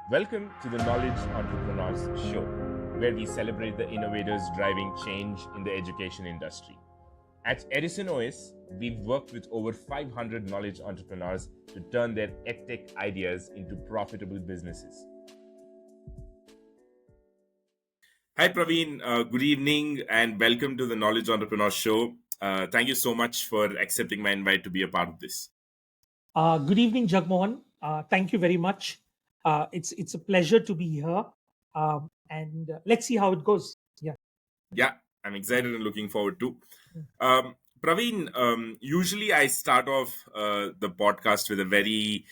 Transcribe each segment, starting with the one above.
Welcome to the Knowledge Entrepreneurs Show, where we celebrate the innovators driving change in the education industry. At Edison OS, we've worked with over 500 knowledge entrepreneurs to turn their edtech ideas into profitable businesses. Hi, Praveen. Good evening and welcome to the Knowledge Entrepreneurs Show. Thank you so much for accepting my invite to be a part of this. Good evening, Jagmohan. Thank you very much. It's a pleasure to be here, and let's see how it goes. Yeah, I'm excited and looking forward to. Praveen, usually I start off the podcast with a very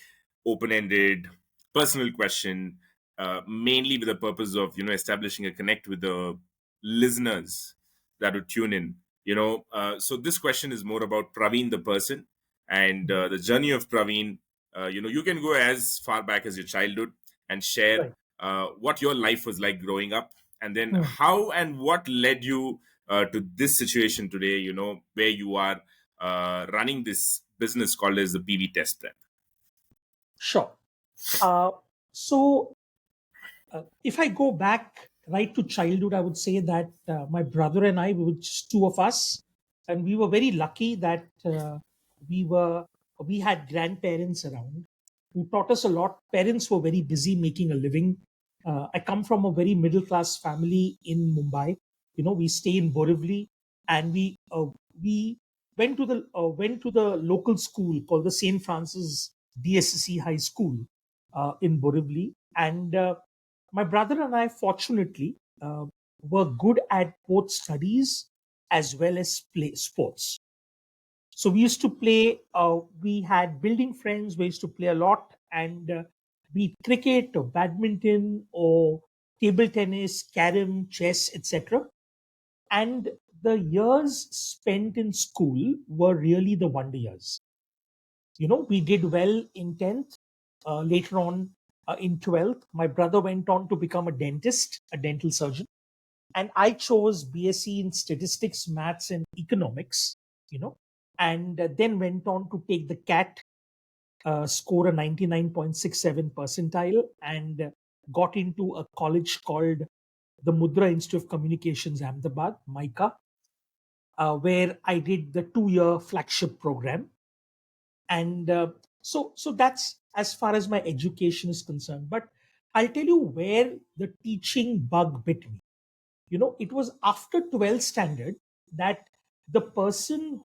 open-ended, personal question, mainly with the purpose of establishing a connect with the listeners that would tune in. So this question is more about Praveen the person and the journey of Praveen. You can go as far back as your childhood and share Right. what your life was like growing up, and then Hmm. how and what led you to this situation today, where you are running this business called as the PV Test Prep. Sure. Uh, so, if I go back right to childhood, I would say that my brother and I, we were just two of us, and we were very lucky that we were we had grandparents around who taught us a lot. Parents were very busy making a living. I come from a very middle class family in Mumbai. We stay in Borivali, and we went to the local school called the Saint Francis DSC High School in Borivali, and my brother and I, fortunately, were good at both studies as well as play sports. So we used to play. We had building friends. We used to play a lot, and be it cricket or badminton or table tennis, carom, chess, etc. And the years spent in school were really the wonder years. We did well in 10th. Later on, in 12th, my brother went on to become a dentist, a dental surgeon, and I chose BSc in statistics, maths, and economics. You know, and then went on to take the CAT, score a 99.67 percentile, and got into a college called the Mudra Institute of Communications, Ahmedabad, MICA, where I did the 2-year flagship program. And so that's as far as my education is concerned. But I'll tell you where the teaching bug bit me. It was after 12th standard that the person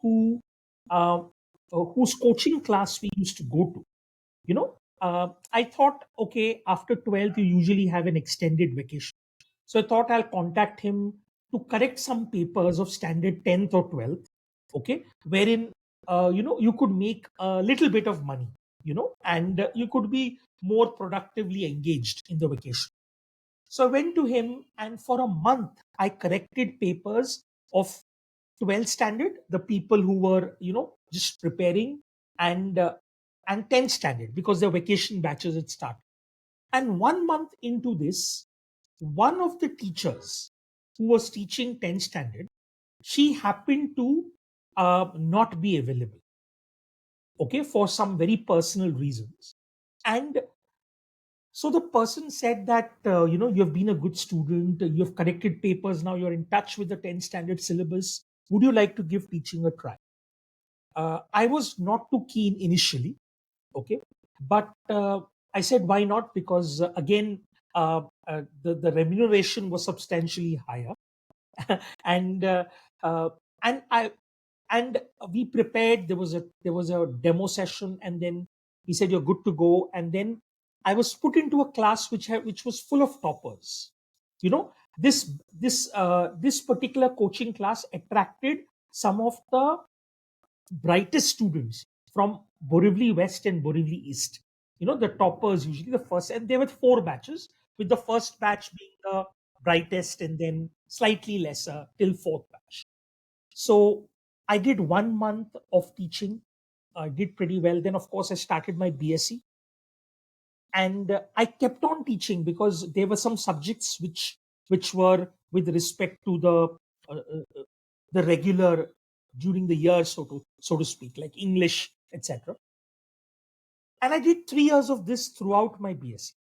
uh, whose coaching class we used to go to, I thought, okay, after 12th you usually have an extended vacation. So I thought I'll contact him to correct some papers of standard 10th or 12th, okay, wherein you could make a little bit of money, and you could be more productively engaged in the vacation. So I went to him, and for a month I corrected papers of 12th standard, the people who were just preparing, and 10th standard because their vacation batches had started. And 1 month into this, one of the teachers who was teaching 10th standard, she happened to not be available, okay, for some very personal reasons. And so the person said that, you have been a good student, you have corrected papers, now you're in touch with the 10th standard syllabus. Would you like to give teaching a try? I was not too keen initially, okay, but I said, why not? Because the remuneration was substantially higher. and uh, uh, and I and we prepared. There was a demo session, and then he said you're good to go. And then I was put into a class which was full of toppers. This particular coaching class attracted some of the brightest students from Borivali West and Borivali East. The toppers, usually the first, and there were 4 batches, with the first batch being the brightest and then slightly lesser till fourth batch. So I did 1 month of teaching. I did pretty well. Then, of course, I started my BSc, and I kept on teaching because there were some subjects which were with respect to the regular during the year, so to speak, like English, etc. And I did 3 years of this throughout my BSc.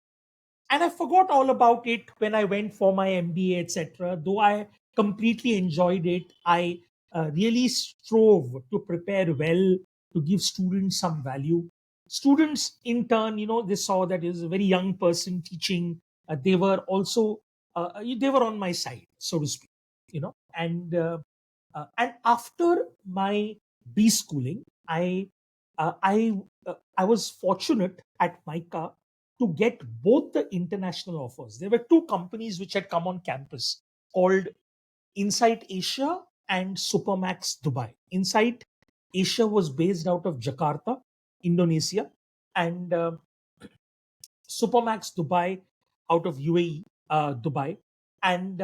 And I forgot all about it when I went for my MBA, etc. Though I completely enjoyed it, I really strove to prepare well, to give students some value. Students, in turn, they saw that it was a very young person teaching. They were also they were on my side, so to speak. And after my B schooling, I was fortunate at MICA to get both the international offers. There were two companies which had come on campus called Insight Asia and Supermax Dubai. Insight Asia was based out of Jakarta, Indonesia, and Supermax Dubai out of UAE, Dubai. And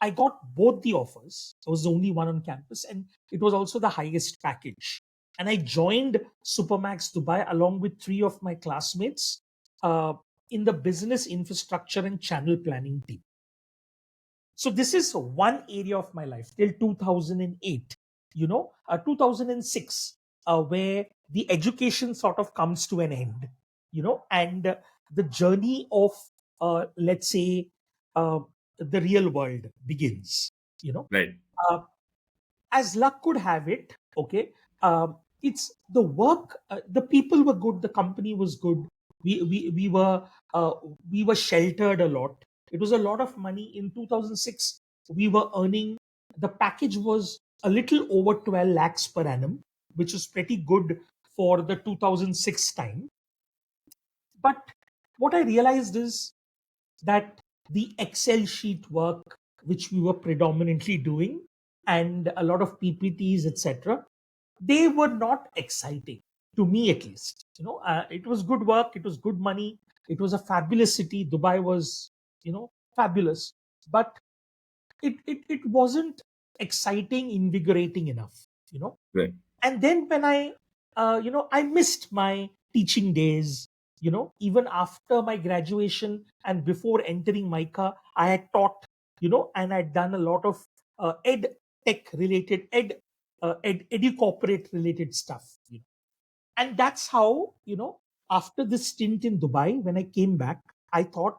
I got both the offers. I was the only one on campus, and it was also the highest package. And I joined Supermax Dubai along with three of my classmates uh, in the business infrastructure and channel planning team. So this is one area of my life till 2008, 2006, where the education sort of comes to an end, and the journey of, let's say, uh, the real world begins. You know, Right. uh, as luck could have it, okay, it's the work. The people were good. The company was good. We were uh, we were sheltered a lot. It was a lot of money in 2006. We were earning. The package was a little over 12 lakhs per annum, which was pretty good for the 2006 time. But what I realized is that the Excel sheet work, which we were predominantly doing, and a lot of PPTs, etc., they were not exciting to me, at least. It was good work, it was good money, it was a fabulous city. Dubai was, fabulous, but it wasn't exciting, invigorating enough. Right. And then when I missed my teaching days. Even after my graduation and before entering MICA, I had taught, and I'd done a lot of ed tech related, edu corporate related stuff. And that's how, after this stint in Dubai, when I came back, I thought,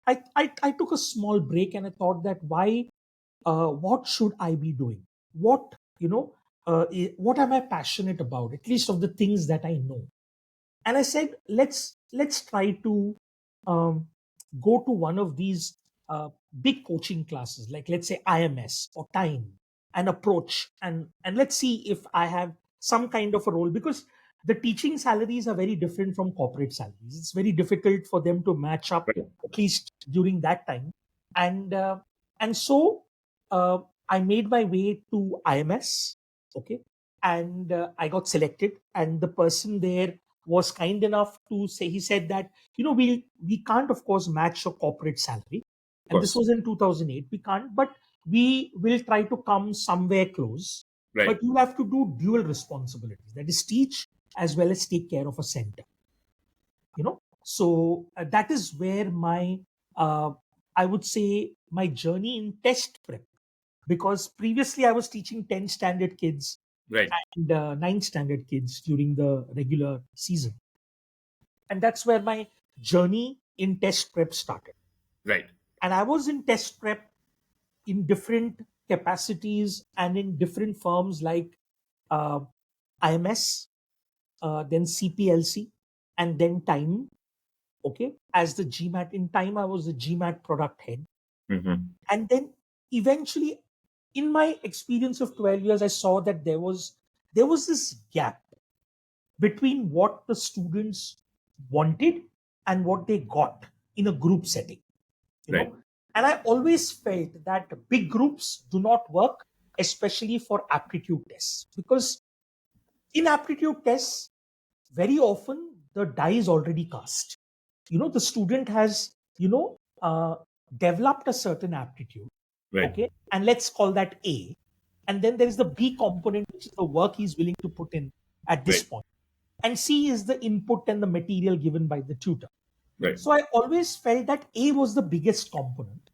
I took a small break, and I thought that why, what should I be doing? What, what am I passionate about? At least of the things that I know. And I said, let's try to um, go to one of these big coaching classes, like let's say IMS or Time, and approach, and let's see if I have some kind of a role, because the teaching salaries are very different from corporate salaries. It's very difficult for them to match up, Right. at least during that time. And uh, and so uh, I made my way to IMS, okay, and I got selected, and the person there was kind enough to say, he said that, we can't of course match a corporate salary, Of and this course. was in 2008, we can't, but we will try to come somewhere close. Right. But you have to do dual responsibilities, that is teach as well as take care of a center. So that is where my uh, I would say my journey in test prep, because previously I was teaching 10 standard kids Right. and 9 standard kids during the regular season. And that's where my journey in test prep started. Right. And I was in test prep in different capacities and in different firms like uh, IMS, then CPLC, and then Time. Okay, as the GMAT. In Time, I was the GMAT product head. Hmm. And then eventually, in my experience of 12 years, I saw that there was this gap between what the students wanted and what they got in a group setting. you Right. know and I always felt that big groups do not work, especially for aptitude tests, because in aptitude tests, very often the die is already cast. The student has, developed a certain aptitude, Right. okay, and let's call that A. And then there is the B component, which is the work he's willing to put in at this Right. point, and C is the input and the material given by the tutor. Right. So I always felt that A was the biggest component,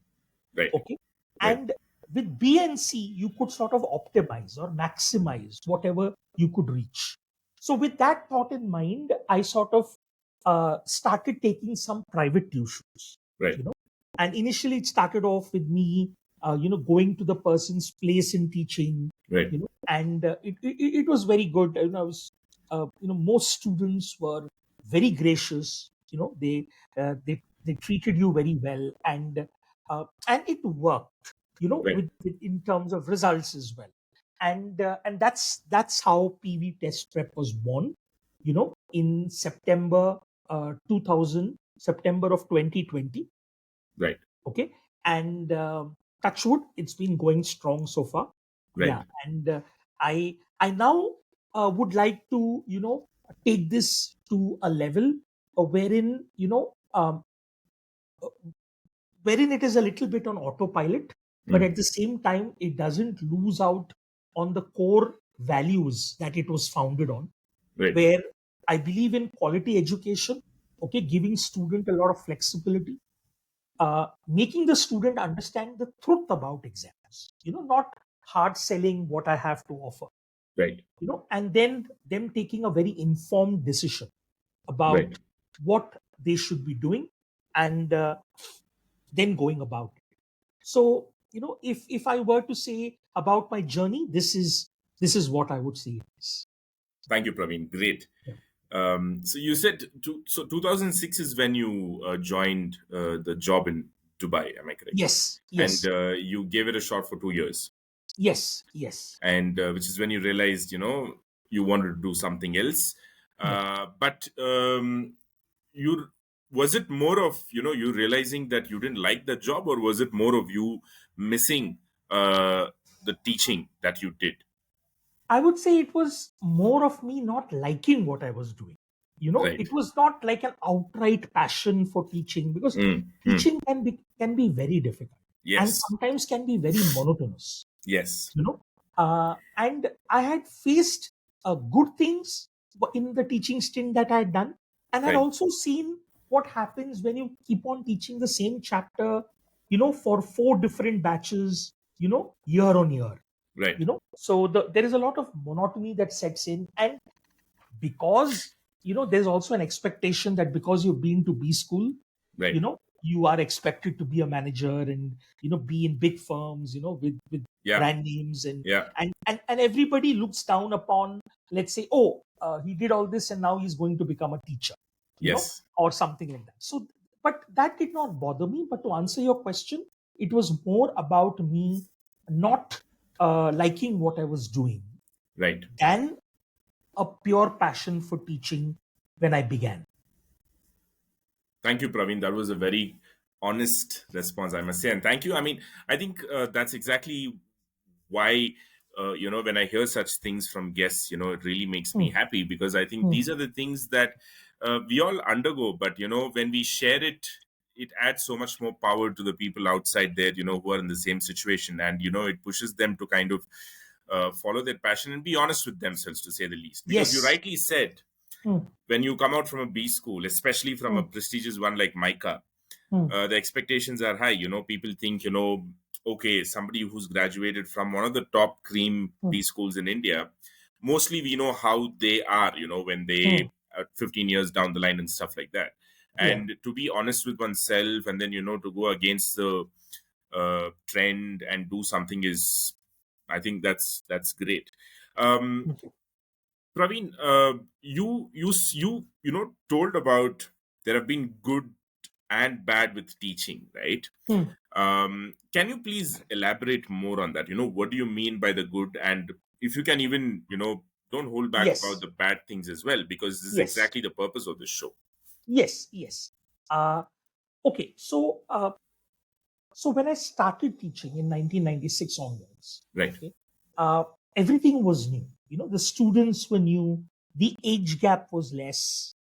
Right. okay, Right. and with B and C you could sort of optimize or maximize whatever you could reach. So with that thought in mind, I sort of started taking some private tuitions. Right. And initially it started off with me going to the person's place in teaching, Right. and it was very good. I was most students were very gracious. They treated you very well, and it worked, Right. with in terms of results as well. And that's how PV Test Prep was born, in September 2000, September of 2020. Right. Okay. And touch wood, it's been going strong so far. Right. Yeah. And I now would like to take this to a level wherein wherein it is a little bit on autopilot, but Mm. at the same time it doesn't lose out on the core values that it was founded on, Right. where I believe in quality education. Okay, giving student a lot of flexibility, making the student understand the truth about exams, not hard selling what I have to offer, Right. and then them taking a very informed decision Right. about what they should be doing, and then going about it. So, if I were to say about my journey, this is what I would say it is. Thank you, Praveen. Great. Yeah. So you said 2006 is when you joined the job in Dubai. Am I correct? Yes, And yes, you gave it a shot for 2 years, yes, yes, and which is when you realized, you wanted to do something else. yes. But you was it more of you realizing that you didn't like the job, or was it more of you missing uh, the teaching that you did? I would say it was more of me not liking what I was doing. Right. It was not like an outright passion for teaching, because Mm, mm. teaching can be very difficult and Yes. sometimes can be very monotonous. Yes. And I had faced good things in the teaching stint that I had done, and had Right. also seen what happens when you keep on teaching the same chapter, for four different batches, year on year. Right. So there is a lot of monotony that sets in, and because there's also an expectation that because you've been to B school, Right. you are expected to be a manager, and be in big firms, with Yeah. brand names, and Yeah. and everybody looks down upon, let's say, oh, he did all this and now he's going to become a teacher, Yes. or something like that. So, but that did not bother me. But to answer your question, it was more about me not liking what I was doing Right. than a pure passion for teaching when I began. Thank you, Praveen. That was a very honest response, I must say. And thank you. I mean, I think that's exactly why, when I hear such things from guests, it really makes me Hmm, happy, because I think hmm. these are the things that we all undergo. But, when we share it, it adds so much more power to the people outside there, who are in the same situation. And, it pushes them to kind of follow their passion and be honest with themselves, to say the least. Because you Yes. rightly said, Hmm, when you come out from a B school, especially from a hmm, prestigious one like Micah, hmm, the expectations are high. People think, okay, somebody who's graduated from one of the top cream hmm, B schools in India, mostly we know how they are, when hmm. they are 15 years down the line and stuff like that. Yeah. And to be honest with oneself, and then, to go against the trend and do something is, I think that's great. Um, Okay. Praveen, you told about there have been good and bad with teaching, right? Hmm. Can you please elaborate more on that? What do you mean by the good? And if you can even, don't hold back about Yes. the bad things as well, because this is Yes. exactly the purpose of this show. Yes. Yes. Uh, okay. So when I started teaching in 1996 onwards, Right. okay, uh, everything was new. The students were new, the age gap was less,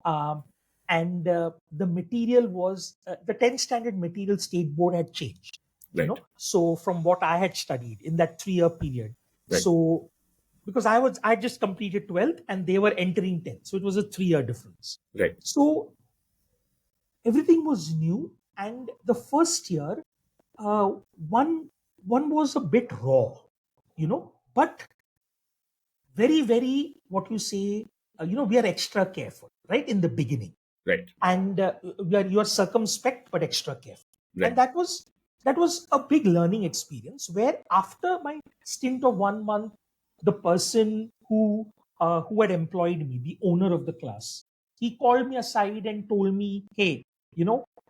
um, and the material was the 10th standard material state board had changed. Right. So from what I had studied in that 3 year period, Right. so because I just completed 12th and they were entering 10th, so it was a 3 year difference. Right. So everything was new, and the first year, uh, one one was a bit raw, but very, very, what you say, we are extra careful right in the beginning. Right. and you are circumspect but extra careful. And Right. that was a big learning experience, where after my stint of 1 month, the person who had employed me, the owner of the class, he called me aside and told me, hey,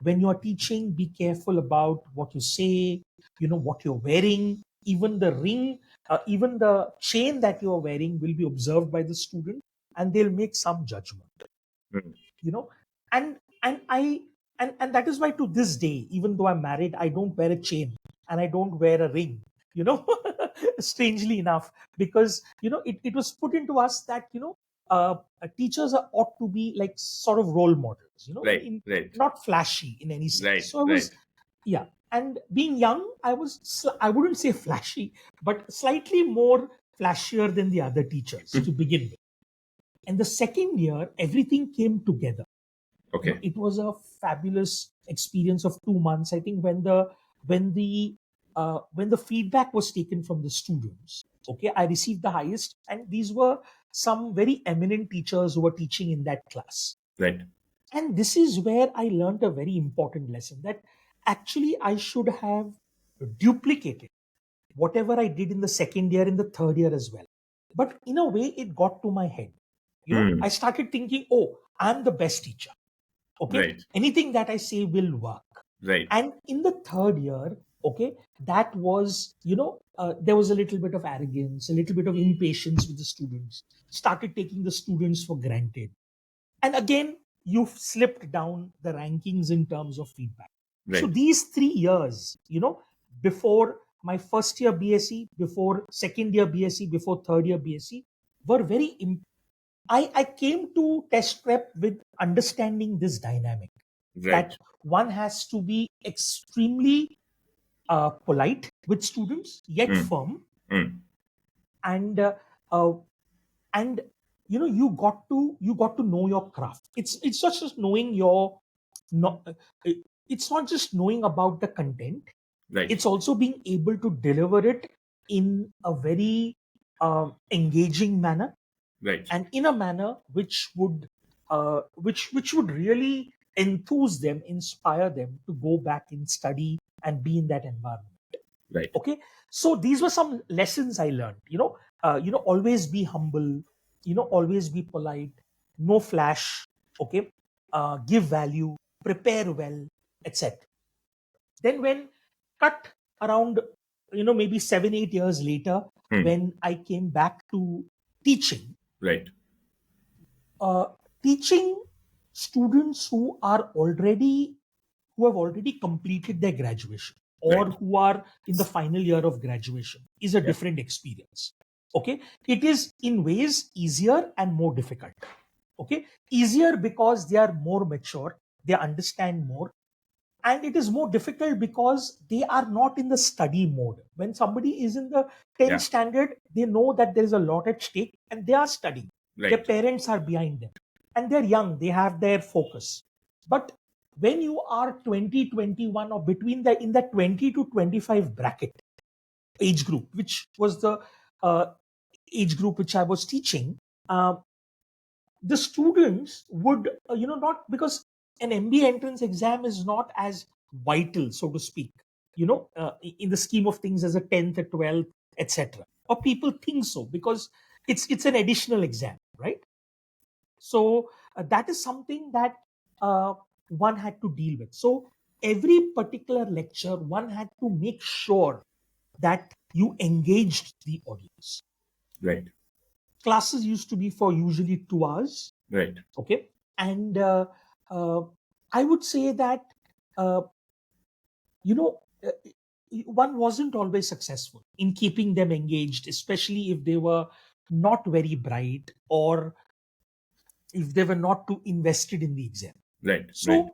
when you are teaching, be careful about what you say, what you're wearing. Even the ring, even the chain that you are wearing will be observed by the student, and they'll make some judgment. Mm. you know and I and that is why, to this day, even though I'm married, I don't wear a chain and I don't wear a ring, you know strangely enough, because it was put into us that teachers ought to be like sort of role models, Right. Right. not flashy in any sense. Right. So I Right. was, yeah. And being young, I was I wouldn't say flashy, but slightly more flashier than the other teachers to begin with. And the second year, everything came together. Okay. It was a fabulous experience of 2 months. I think when the feedback was taken from the students, okay, I received the highest, and these were some very eminent teachers who were teaching in that class. Right. And this is where I learned a very important lesson, that actually I should have duplicated whatever I did in the second year, in the third year as well. But in a way, it got to my head. I Mm. started thinking, oh, I'm the best teacher. Okay. Right. Anything that I say will work. Right. And in the third year, okay, that was, there was a little bit of arrogance, a little bit of impatience with the students, started taking the students for granted. And again, you've slipped down the rankings in terms of feedback. So Right. these 3 years, before my first year BSc, before second year BSc, before third year BSc, were very I came to test prep with understanding this dynamic, Right. that one has to be extremely polite with students, yet Mm. firm, Mm. and uh, and you got to know your craft. It's not just knowing your no, it's not just knowing about the content. Right. It's also being able to deliver it in a very engaging manner, Right. and in a manner which would really enthuse them, inspire them to go back and study and be in that environment. Right. Okay. So these were some lessons I learned. Always be humble, always be polite, no flash. Okay. Give value, prepare well, etc. Then when cut around, maybe 7 8 years later, Mm. when I came back to teaching, Right. uh, teaching students who have already completed their graduation, or Right. who are in the final year of graduation, is a Yeah. different experience. Okay. It is in ways easier and more difficult. Okay. Easier because they are more mature, they understand more. And it is more difficult because they are not in the study mode. When somebody is in the 10th Yeah. standard, they know that there is a lot at stake and they are studying. Their Right. parents are behind them, and they're young, they have their focus. But when you are 20, 21, or between the in that 20 to 25 bracket age group, which was the uh, age group which I was teaching, uh, the students would, not because an MBA entrance exam is not as vital, so to speak, in the scheme of things, as a 10th, a 12th, etc. Or people think so because it's an additional exam, right? So that is something that uh, one had to deal with. So every particular lecture, one had to make sure that you engaged the audience. Right. Classes used to be for usually 2 hours. Right. Okay. And uh, I would say that uh, you know uh, one wasn't always successful in keeping them engaged, especially if they were not very bright, or if they were not too invested in the exam. Right. Right. So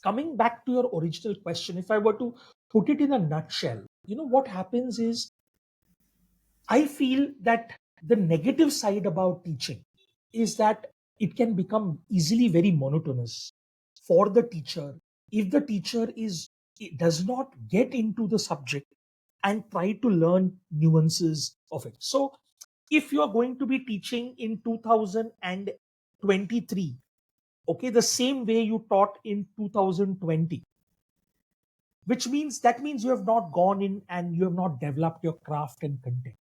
coming back to your original question, if I were to put it in a nutshell, what happens is, I feel that the negative side about teaching is that it can become easily very monotonous for the teacher if the teacher does not get into the subject and try to learn nuances of it. So if you are going to be teaching in 2023, okay, the same way you taught in 2020, which means that means you have not gone in and you have not developed your craft and content.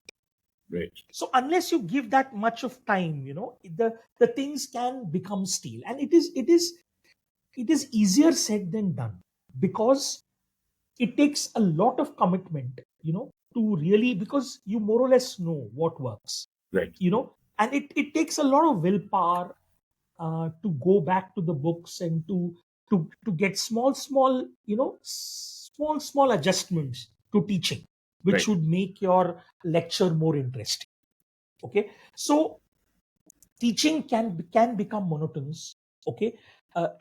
Right. So unless you give that much of time, the things can become stale, and it is easier said than done, because it takes a lot of commitment, to really, because you more or less know what works, Right. and it takes a lot of willpower to go back to the books and to get small, small adjustments to teaching, which Right. should make your lecture more interesting. Okay, so teaching can become monotonous. Okay,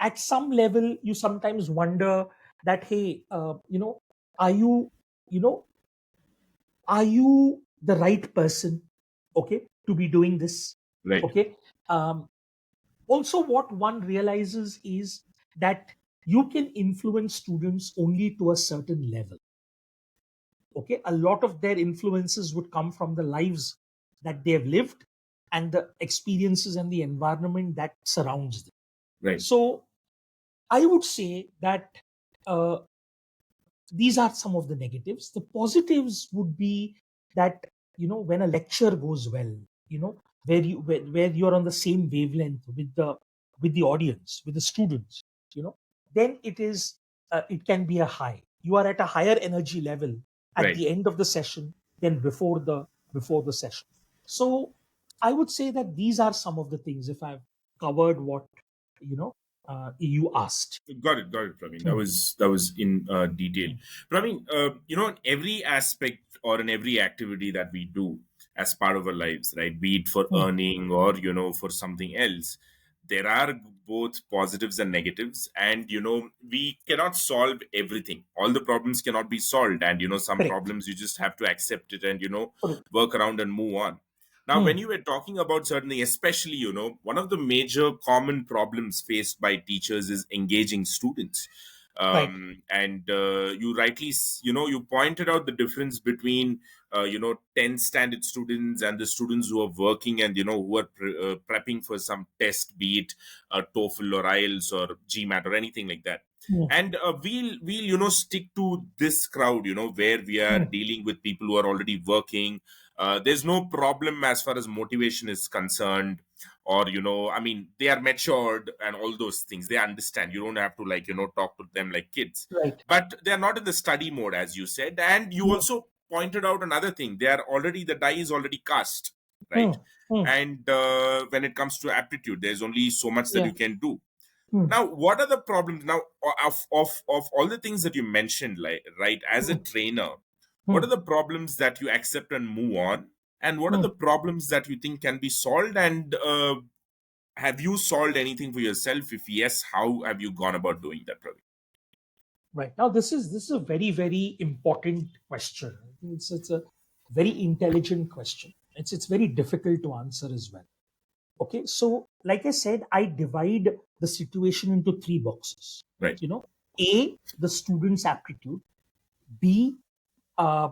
at some level you sometimes wonder that, hey, are you you know are you the right person, okay, to be doing this? Right. Okay, um, also what one realizes is that you can influence students only to a certain level. Okay, a lot of their influences would come from the lives that they have lived and the experiences and the environment that surrounds them. Right. So I would say that uh, these are some of the negatives. The positives would be that, when a lecture goes well, where you're on the same wavelength with the audience, with the students, then it can be a high. You are at a higher energy level at Right. the end of the session than before the session. So I would say that these are some of the things, if I've covered what you know you asked. Got it, Praveen. Hmm. That was in detail. Hmm. Praveen, in every aspect or in every activity that we do as part of our lives, right? Be it for Hmm. earning or for something else, there are both positives and negatives, and we cannot solve everything. All the problems cannot be solved, and some Correct. problems you just have to accept it and Correct. work around and move on. Now, when Hmm. you were talking about certainly, especially, one of the major common problems faced by teachers is engaging students. Right. And you rightly, you pointed out the difference between, 10th standard students and the students who are working and, who are prepping for some test, be it TOEFL or IELTS or GMAT or anything like that. Hmm. And we'll stick to this crowd, where we are Hmm. dealing with people who are already working. There's no problem as far as motivation is concerned, or I mean, they are matured and all those things, they understand. You don't have to, like, talk to them like kids, Right. but they are not in the study mode, as you said. And you Hmm. also pointed out another thing: they are already, the die is already cast, Hmm. right? Hmm. And when it comes to aptitude, there's only so much that Yeah. you can do. Hmm. Now, what are the problems now of all the things that you mentioned, like, right, as a Hmm. trainer? What Hmm. are the problems that you accept and move on, and what are Hmm. the problems that you think can be solved? And have you solved anything for yourself? If yes, how have you gone about doing that, Praveen? Right. Now, this is a very, very important question. I think it's a very intelligent question. It's very difficult to answer as well. Okay. So, like I said, I divide the situation into three boxes. Right. A, the student's aptitude. B, uh,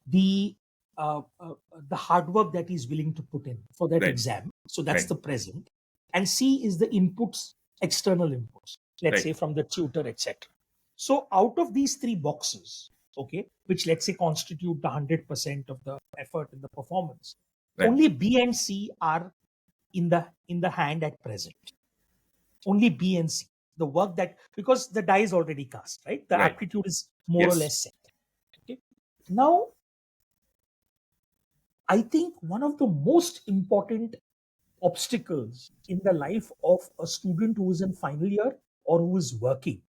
the the hard work that he's willing to put in for that Right. exam. So that's Right. the present. And C is the inputs, external inputs, let's Right. say from the tutor, etc. So out of these three boxes, okay, which let's say constitute the 100% of the effort in the performance, Right. only B and C are in the hand at present. Only B and C. The work that, because the die is already cast, right? The Right. aptitude is more or Yes. less set. Okay. Now, I think one of the most important obstacles in the life of a student who is in final year or who is working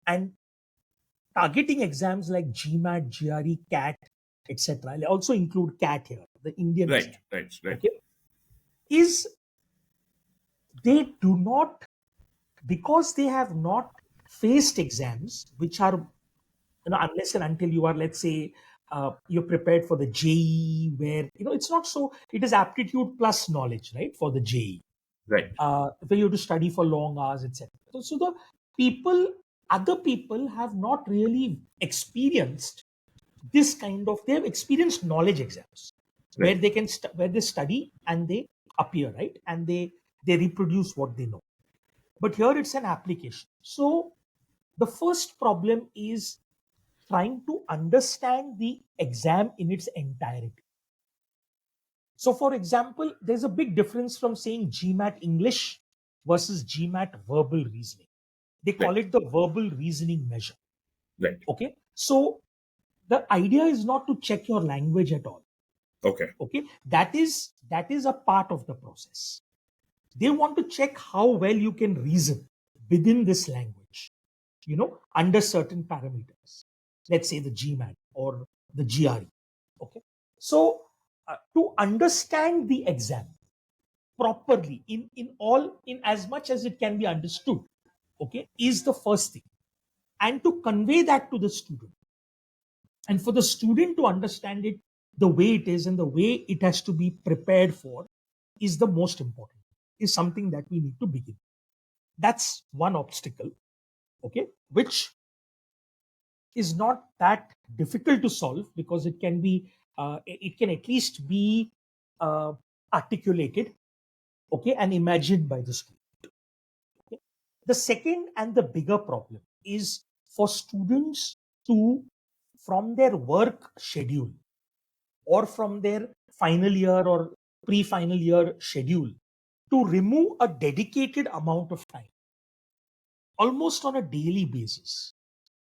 and targeting exams like GMAT, GRE, CAT, etc. I also include CAT here, the Indian Right. exam. Right. Right. Okay, is they do not, because they have not faced exams which are, unless and until you are, let's say, you're prepared for the JE, where it's not so, it is aptitude plus knowledge, right, for the JE, Right. where you have to study for long hours, etc. So the people, other people have not really experienced this kind of, they have experienced knowledge exams where Right. they where they study and they appear, right, and they reproduce what they know. but here it's an application. So the first problem is trying to understand the exam in its entirety. So, for example, there's a big difference from saying GMAT English versus GMAT verbal reasoning. They Right. call it the verbal reasoning measure. Right. Okay. So, the idea is not to check your language at all. Okay. Okay. That is a part of the process. They want to check how well you can reason within this language, under certain parameters. Let's say the GMAT or the GRE. Okay. So, to understand the exam properly in as much as it can be understood, okay, is the first thing. And to convey that to the student, and for the student to understand it the way it is and the way it has to be prepared for, is the most important, is something that we need to begin. That's one obstacle, okay, which is not that difficult to solve, because it can at least be uh, articulated, okay, and imagined by the student. Okay. The second and the bigger problem is for students to, from their work schedule or from their final year or pre-final year schedule, to remove a dedicated amount of time, almost on a daily basis,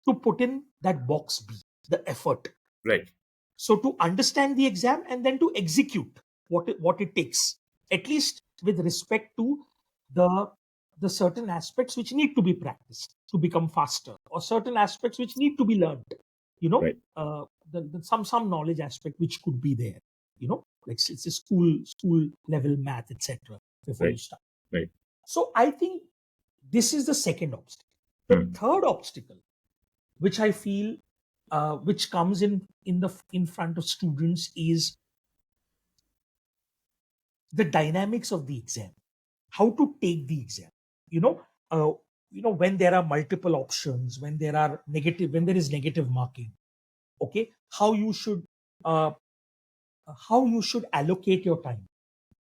to put in that box B, the effort. Right. So to understand the exam and then to execute what it takes, at least with respect to the the certain aspects which need to be practiced to become faster, or certain aspects which need to be learned. Right. Some knowledge aspect which could be there. Like it's a school level math, etc. Before you Right. start. Right. So I think this is the second obstacle. The Hmm. third obstacle, which I feel, which comes in front of students, is the dynamics of the exam. How to take the exam. You know, uh, when there are multiple options, when there is negative marking. Okay, uh, how you should allocate your time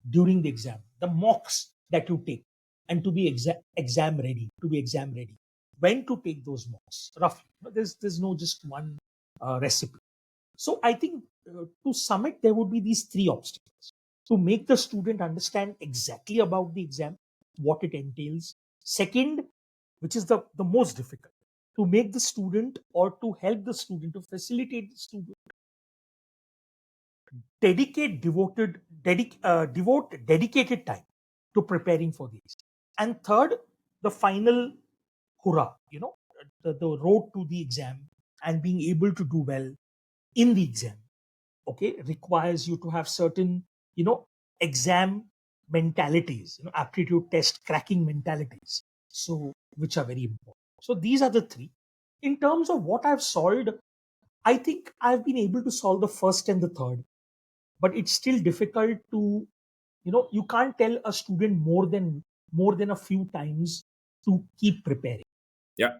during the exam, the mocks that you take, and to be exam ready. When to take those mocks, roughly. There's no just one recipe. So I think, to sum it, there would be these three obstacles: to make the student understand exactly about the exam, what it entails. Second, which is the most difficult, to make the student, or to help the student, to facilitate the student, devote dedicated time to preparing for these. And third, the final hurrah, the road to the exam and being able to do well in the exam, okay, requires you to have certain, exam mentalities, aptitude test cracking mentalities, so which are very important. So these are the three. In terms of what I've solved, I think I've been able to solve the first and the third, but it's still difficult to, you can't tell a student more than a few times to keep preparing. Yeah.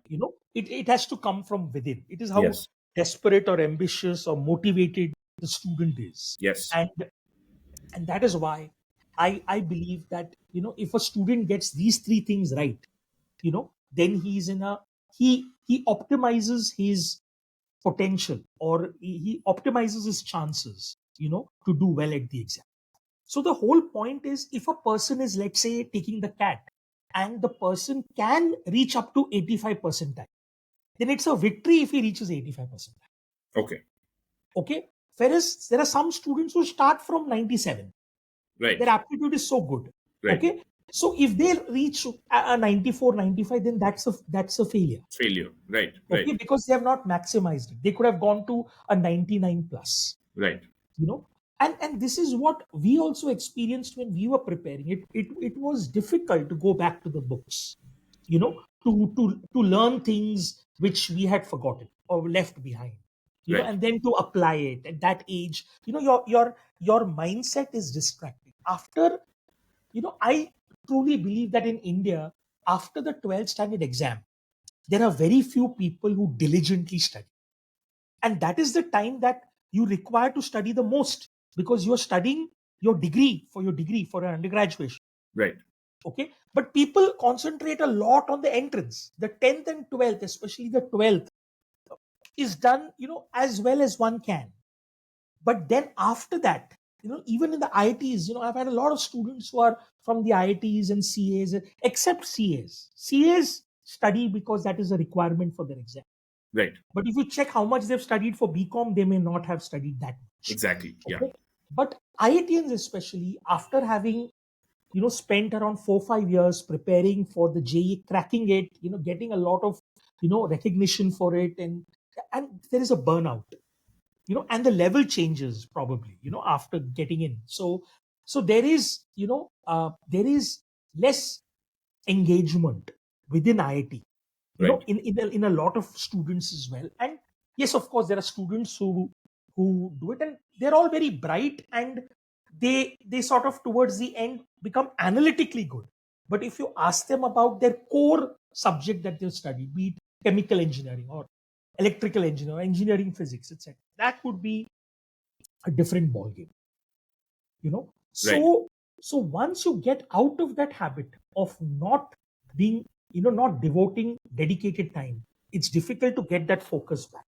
It has to come from within. It is how Yes. desperate or ambitious or motivated the student is. Yes. And that is why I believe that, if a student gets these three things right, then he optimizes his potential, or he optimizes his chances, to do well at the exam. So the whole point is, if a person is, let's say, taking the cat, and the person can reach up to 85 percentile, then it's a victory if he reaches 85 percentile. Okay. Okay. Whereas there are some students who start from 97. Right. Their aptitude is so good. Right. Okay. So if they reach a 94, 95, then that's a failure. Failure. Right. Right. Okay, because they have not maximized it. They could have gone to a 99 plus. Right. you know and this is what we also experienced when we were preparing it was difficult to go back to the books, to learn things which we had forgotten or left behind, Right. and then to apply it at that age. Your mindset is distracted after. I truly believe that in India, after the 12th standard exam, there are very few people who diligently study, and that is the time that you require to study the most, because you're studying your degree for an undergraduation. Right. Okay, but people concentrate a lot on the entrance. The 10th and 12th, especially the 12th, is done, as well as one can. But then after that, even in the IITs, I've had a lot of students who are from the IITs and CAs, except CAs. CAs study because that is a requirement for their exam. Right. But if you check how much they've studied for BCom, they may not have studied that much. Exactly. Yeah. Okay. But IITians, especially after having spent around 4-5 years preparing for the JE, cracking it, getting a lot of recognition for it, and there is a burnout, and the level changes probably, after getting in. So there is, there is less engagement within IIT, Right. in a lot of students as well. And yes, of course, there are students who do it, and they're all very bright, and they sort of towards the end become analytically good. But if you ask them about their core subject that they've studied, be it chemical engineering or electrical engineering, engineering physics, etc., that would be a different ballgame. you know Right. so once you get out of that habit of not being, not devoting dedicated time, it's difficult to get that focus back.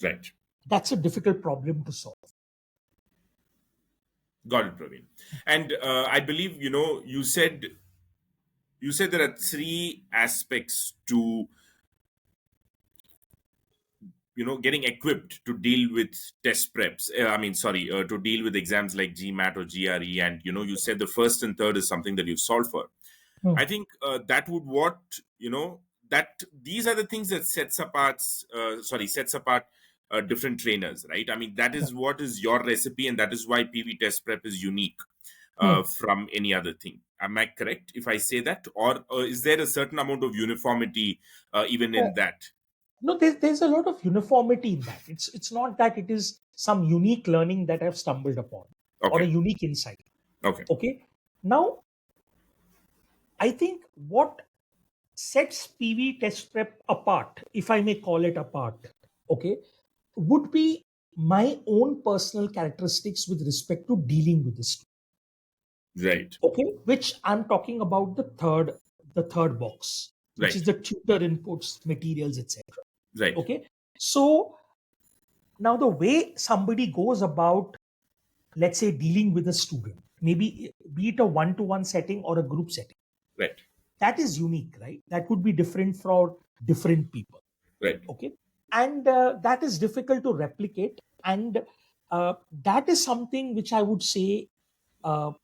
Right. That's a difficult problem to solve. Got it, Praveen. And I believe you said there are three aspects to getting equipped to deal with test preps. To deal with exams like GMAT or GRE. And you said the first and third is something that you've solved for. Hmm. I think that would what that these are the things that sets apart different trainers, right? I mean, that Yeah. is what is your recipe, and that is why PV test prep is unique Hmm. from any other thing. Am I correct if I say that, or is there a certain amount of uniformity even Uh, in that? no, there's a lot of uniformity in that. It's not that it is some unique learning that I've stumbled upon or a Okay. unique insight. Okay. Okay, now I think what sets PV test prep apart, if I may call it apart, okay, would be my own personal characteristics with respect to dealing with this. Right. Okay, which I'm talking about the third box, which is Right. the tutor inputs, materials, etc. Right. Okay, so now the way somebody goes about, let's say, dealing with a student, maybe be it a one-to-one setting or a group setting, Right. that is unique, right? That would be different for different people. Right. Okay, and that is difficult to replicate, and that is something which I would say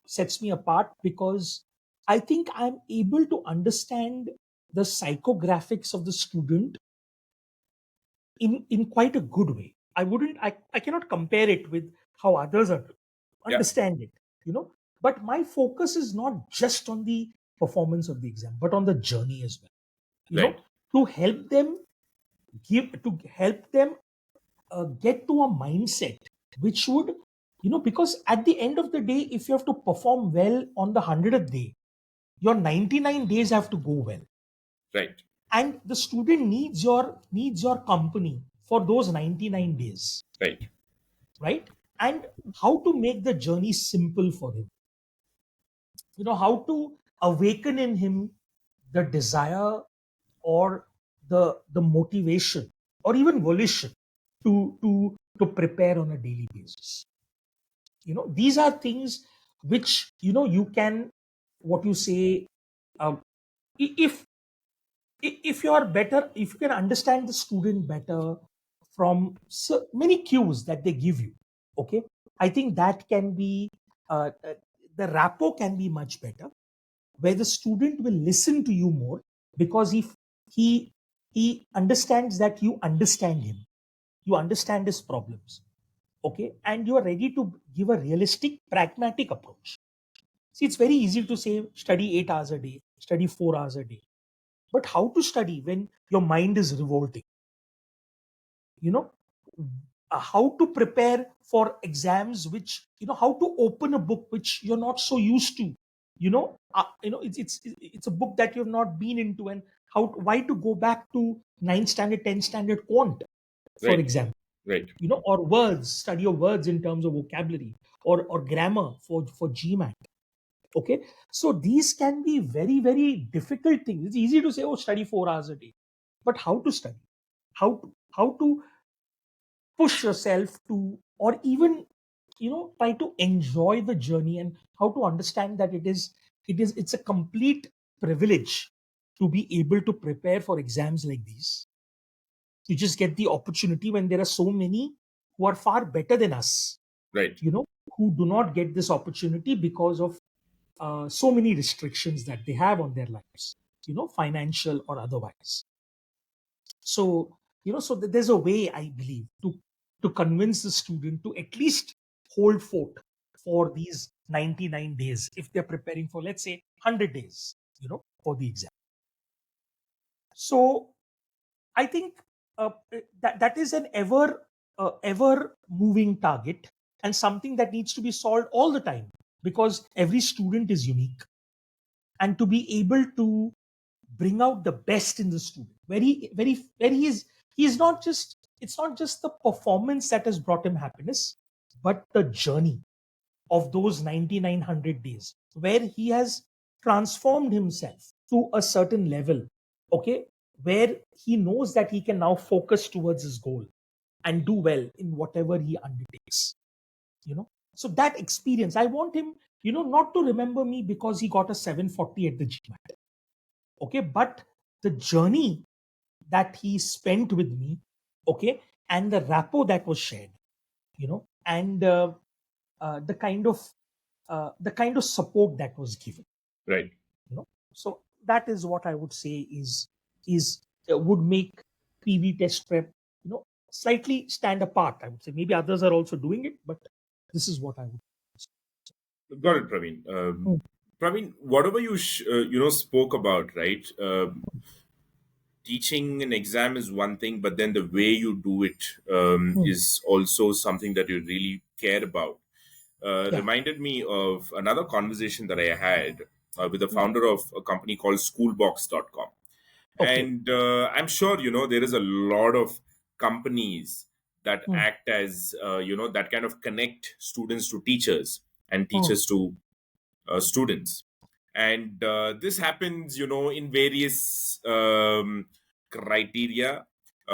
sets me apart, because I think I'm able to understand the psychographics of the student in quite a good way. I cannot compare it with how others are Yeah. understand it, but my focus is not just on the performance of the exam, but on the journey as well, you know Right. to help them get to a mindset which would, because at the end of the day, if you have to perform well on the 100th day, your 99 days have to go well, Right. and the student needs your company for those 99 days, Right. right? And how to make the journey simple for him, how to awaken in him the desire, or the motivation, or even volition to prepare on a daily basis. These are things which, you can, what you say, um, if if you are better, if you can understand the student better from so many cues that they give you, okay, I think that can be, the rapport can be much better, where the student will listen to you more, because if he understands that you understand him, you understand his problems, okay, and you are ready to give a realistic, pragmatic approach. See, it's very easy to say study 8 hours a day, study 4 hours a day, but how to study when your mind is revolting? you know how to prepare for exams, which, how to open a book which you're not so used to, it's a book that you've not been into, and why to go back to 9th standard, 10th standard quant, for Right. example, Right. or words, study of words in terms of vocabulary, or grammar for GMAT. Okay, so these can be very, very difficult things. It's easy to say, oh, study 4 hours a day, but how to study, how to push yourself to, or even try to enjoy the journey, and how to understand that it's a complete privilege to be able to prepare for exams like these. You just get the opportunity when there are so many who are far better than us, Right. who do not get this opportunity because of so many restrictions that they have on their lives, financial or otherwise. So there's a way, I believe, to convince the student to at least hold fort for these 99 days if they're preparing for, let's say, 100 days, for the exam. So I think that is an ever moving target, and something that needs to be solved all the time, because every student is unique, and to be able to bring out the best in the student, where he is not just it's not just the performance that has brought him happiness, but the journey of those 9900 days where he has transformed himself to a certain level. Okay, where he knows that he can now focus towards his goal and do well in whatever he undertakes. So that experience, I want him, not to remember me because he got a 740 at the GMAT. Okay, but the journey that he spent with me, okay, and the rapport that was shared, and the kind of support that was given. Right. So that is what I would say is would make PV test prep, slightly stand apart. I would say maybe others are also doing it, but this is what I would. Got it, Praveen. Mm, Praveen, whatever spoke about, right? Teaching an exam is one thing, but then the way you do it mm, is also something that you really care about. yeah. Reminded me of another conversation that I had with the Mm, founder of a company called schoolbox.com. okay. And I'm sure, there is a lot of companies that Mm, act as, that kind of connect students to teachers and mm, teachers to students. And this happens, in various criteria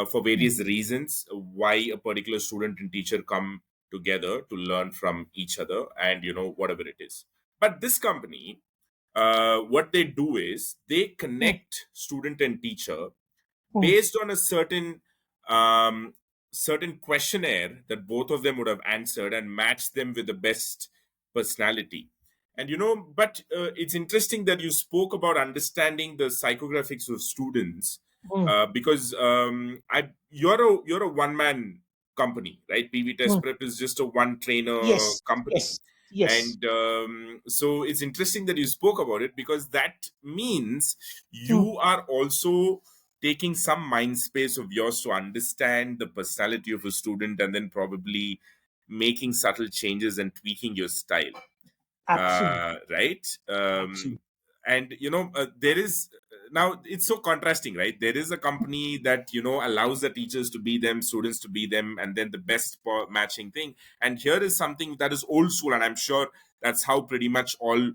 for mm, various reasons why a particular student and teacher come together to learn from each other, and whatever it is. But this company, what they do is they mm, connect student and teacher mm, based on a um, certain questionnaire that both of them would have answered and matched them with the best personality. And but it's interesting that you spoke about understanding the psychographics of students, mm, because I you're a one man company, right? PV Test mm. Prep is just a one trainer Yes, company. yes, yes. And so it's interesting that you spoke about it, because that means Mm, you are also taking some mind space of yours to understand the personality of a student, and then probably making subtle changes and tweaking your style, absolutely, right? absolutely. And there is now it's so contrasting, right? There is a company that allows the teachers to be them, students to be them, and then the best matching thing. And here is something that is old school, and I'm sure that's how pretty much all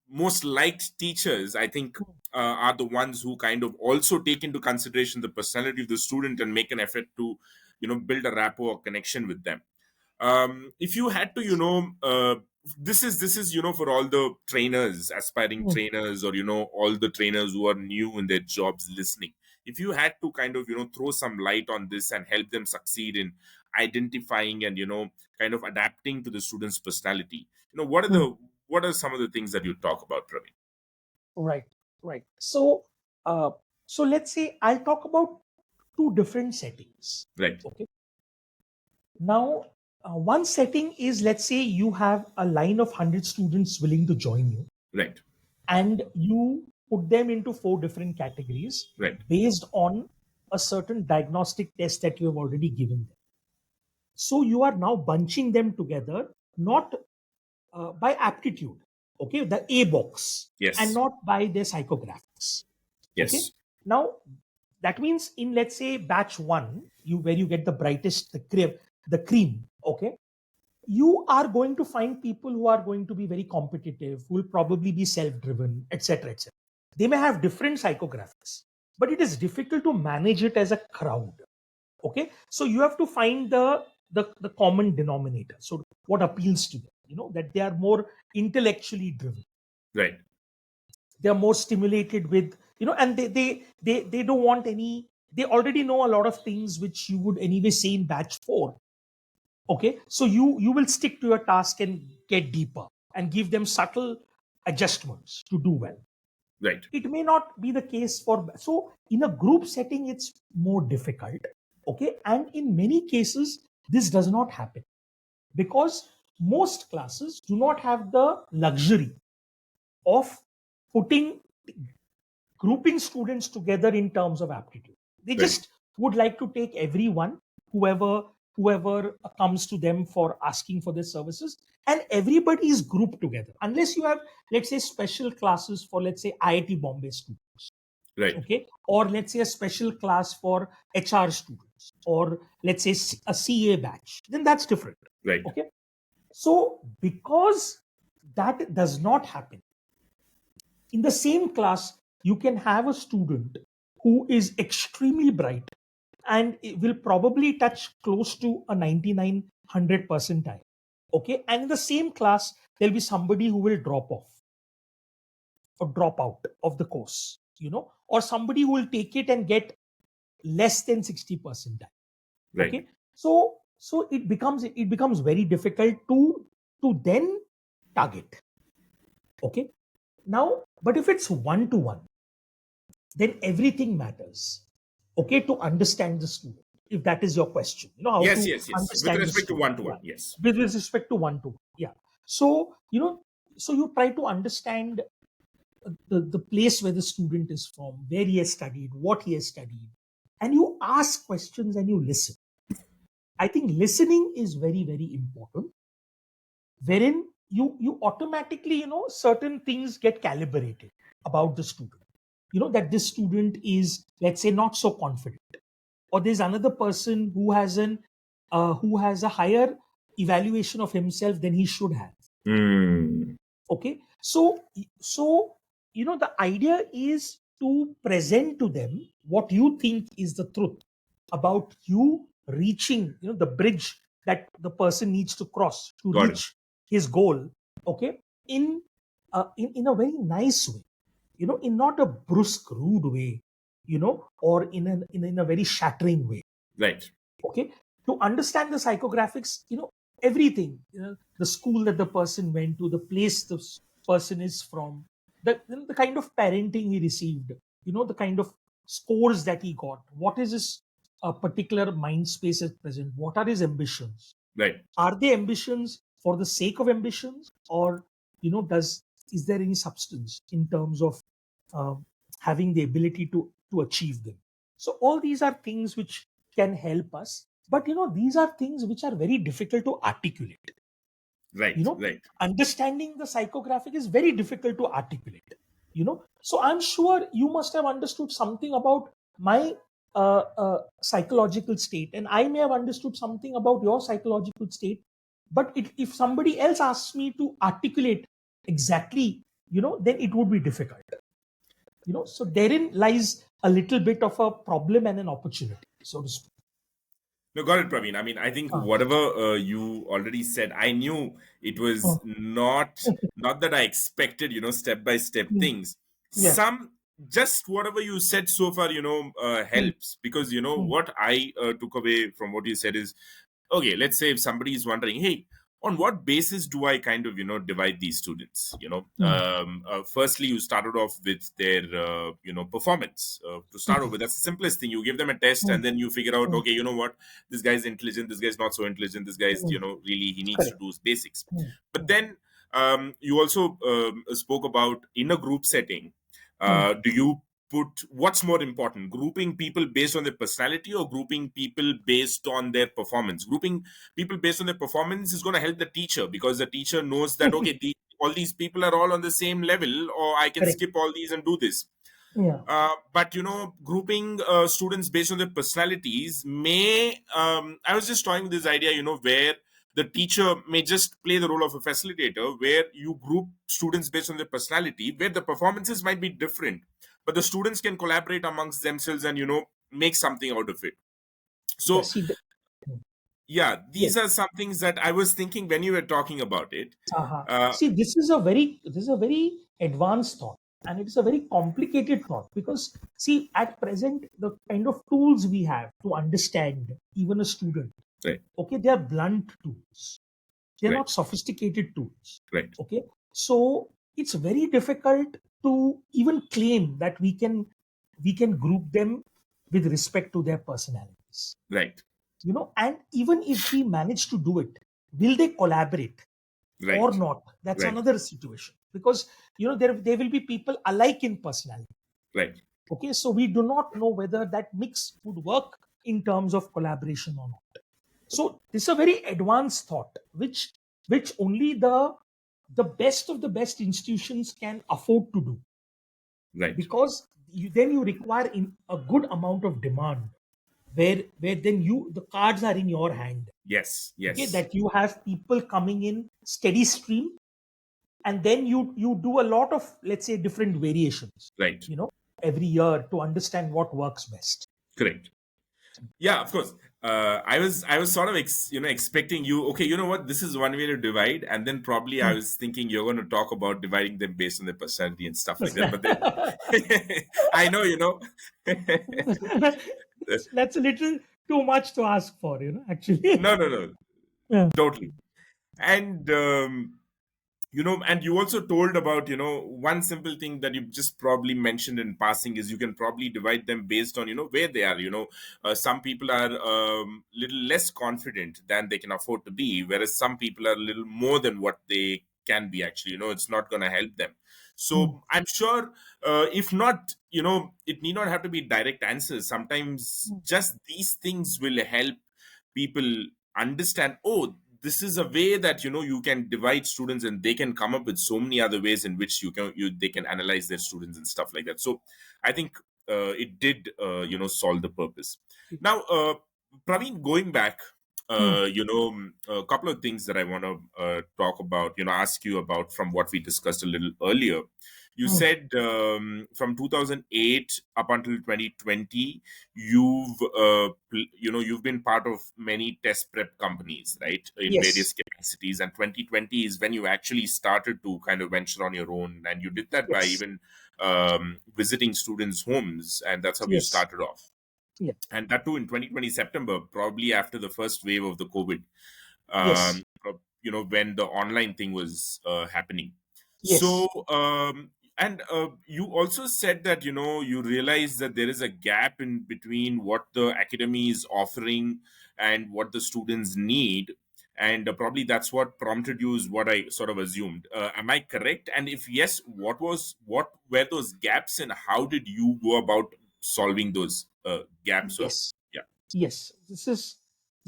most liked teachers, I think, are the ones who kind of also take into consideration the personality of the student and make an effort to build a rapport or connection with them. If you had to this is for all the trainers, aspiring Mm, trainers, or all the trainers who are new in their jobs listening, if you had to kind of throw some light on this and help them succeed in identifying and kind of adapting to the student's personality, mm. what are some of the things that you talk about, Praveen? Right, right. So let's say I'll talk about two different settings. Right. Okay. Now, one setting is, let's say you have a line of 100 students willing to join you, Right. and you put them into four different categories Right. based on a certain diagnostic test that you have already given them. So you are now bunching them together, not by aptitude, okay, the A box, and Yes. not by their psychographics. Okay. Yes. Now that means in, let's say, batch one, where you get the brightest, the cream. Okay. you are going to find people who are going to be very competitive, who will probably be self-driven, etc., etc. They may have different psychographics, but it is difficult to manage it as a crowd. Okay, so you have to find the common denominator. So what appeals to them? That they are more intellectually driven. Right. They are more stimulated with and they don't want any. They already know a lot of things which you would anyway say in batch 4. Okay, so you will stick to your task and get deeper and give them subtle adjustments to do well. Right. It may not be the case for, so in a group setting it's more difficult. Okay, and in many cases this does not happen because most classes do not have the luxury of putting grouping students together in terms of aptitude. They Right. just would like to take everyone, whoever comes to them for asking for their services, and everybody is grouped together. Unless you have, let's say, special classes for, let's say, IIT Bombay students, Right. okay, or let's say a special class for HR students, or let's say a CA batch, then that's different. Right. Okay, so because that does not happen in the same class, you can have a student who is extremely bright and it will probably touch close to a 99-100 percentile. Okay, and in the same class there'll be somebody who will drop off or drop out of the course, or somebody who will take it and get less than 60 percentile. Right. Okay, so it becomes very difficult to then target. Okay, now, but if it's one to one, then everything matters. Okay, to understand the student, if that is your question, how Yes. to Yes. Yes. With understand the respect to student. one to Yeah, one. Yes. with respect to one to one. Yeah. So so you try to understand the place where the student is from, where he has studied, what he has studied, and you ask questions and you listen. I think listening is very, very important, wherein you automatically, certain things get calibrated about the student. That this student is, let's say, not so confident, or there's another person who has a higher evaluation of himself than he should have. Mm. Okay, so the idea is to present to them what you think is the truth about you reaching, the bridge that the person needs to cross to Got it. reach his goal. Okay, in a very nice way, in not a brusque, rude way, or in a very shattering way. Right. Okay, to understand the psychographics, everything, the school that the person went to, the place the person is from, the kind of parenting he received, the kind of scores that he got, what is his particular mind space at present, what are his ambitions, Right. are they ambitions for the sake of ambitions, or does is there any substance in terms of um, having the ability to achieve them. So all these are things which can help us, but these are things which are very difficult to articulate. Right. Right. Understanding the psychographic is very difficult to articulate. So I'm sure you must have understood something about my psychological state, and I may have understood something about your psychological state, but if somebody else asks me to articulate exactly, then it would be difficult. So therein lies a little bit of a problem and an opportunity, so to speak. No, got it, Praveen. I mean, I think Ah, whatever you already said, I knew it was ah, not that I expected, step by step mm, things. yeah. Some just whatever you said so far, Mm, helps because mm, what I took away from what you said is okay. Let's say if somebody is wondering, hey, on what basis do I kind of divide these students? mm, Firstly, you started off with their performance to start off mm, with. That's the simplest thing. You give them a test, mm, and then you figure out, mm, okay, you know what, this guy's intelligent, this guy's not so intelligent, this guy's mm. really he needs to Correct. do his basics. Mm, But mm, then you also spoke about in a group setting. mm. Do you put what's more important, grouping people based on their personality or grouping people based on their performance? Grouping people based on their performance is going to help the teacher because the teacher knows that okay, all these people are all on the same level, or I can Correct. skip all these and do this. Yeah. But grouping students based on their personalities may I was just trying this idea where the teacher may just play the role of a facilitator, where you group students based on their personality, where the performances might be different, but the students can collaborate amongst themselves and make something out of it. Yeah, So see, yeah, yes. these are some things that I was thinking when you were talking about it. uh, See, this is a very advanced thought, and it is a very complicated thought because see, at present, the kind of tools we have to understand even a student, right, okay, they are blunt tools. They're right, not sophisticated tools. right, Okay, so it's very difficult to even claim that we can group them with respect to their personalities. right, And even if we manage to do it, will they collaborate or right, not? That's right, another situation because there will be people alike in personality. right, Okay, so we do not know whether that mix would work in terms of collaboration or not. So this is a very advanced thought, which only the best of the best institutions can afford to do, right. because then you require in a good amount of demand, where then the cards are in your hand. Yes, Okay, yes, that you have people coming in steady stream, and then you do a lot of, let's say, different variations, right, you know every year to understand what works best. correct. Yeah, of course. I was sort of expecting you. Okay, you know what? This is one way to divide, and then probably I Hmm. was thinking you're going to talk about dividing them based on their personality and stuff like that. But then I know, That's a little too much to ask for, actually. no, no, no, Yeah. totally. And and you also told about one simple thing that you just probably mentioned in passing is you can probably divide them based on where they are. Some people are little less confident than they can afford to be, whereas some people are a little more than what they can be. Actually, it's not going to help them. Hmm. So I'm sure, if not, it need not have to be direct answers. Sometimes just these things will help people understand, oh, this is a way that you can divide students, and they can come up with so many other ways in which they can analyze their students and stuff like that. So I think it did solve the purpose. Now, Praveen, going back, Hmm. a couple of things that I want to talk about, ask you about from what we discussed a little earlier. You Hmm. said, from 2008 up until 2020, you've been part of many test prep companies, right, in Yes. various capacities, and 2020 is when you actually started to kind of venture on your own, and you did that by Yes. even visiting students' homes, and that's how you Yes. started off. Yeah. And that too in 2020 September, probably after the first wave of the COVID, Yes. when the online thing was happening. So, Yes. and you also said that you realize that there is a gap in between what the academy is offering and what the students need, and probably that's what prompted you, is what I sort of assumed. Am I correct? And if yes, what were those gaps, and how did you go about solving those gaps? Or Yes. yeah, Yes. This is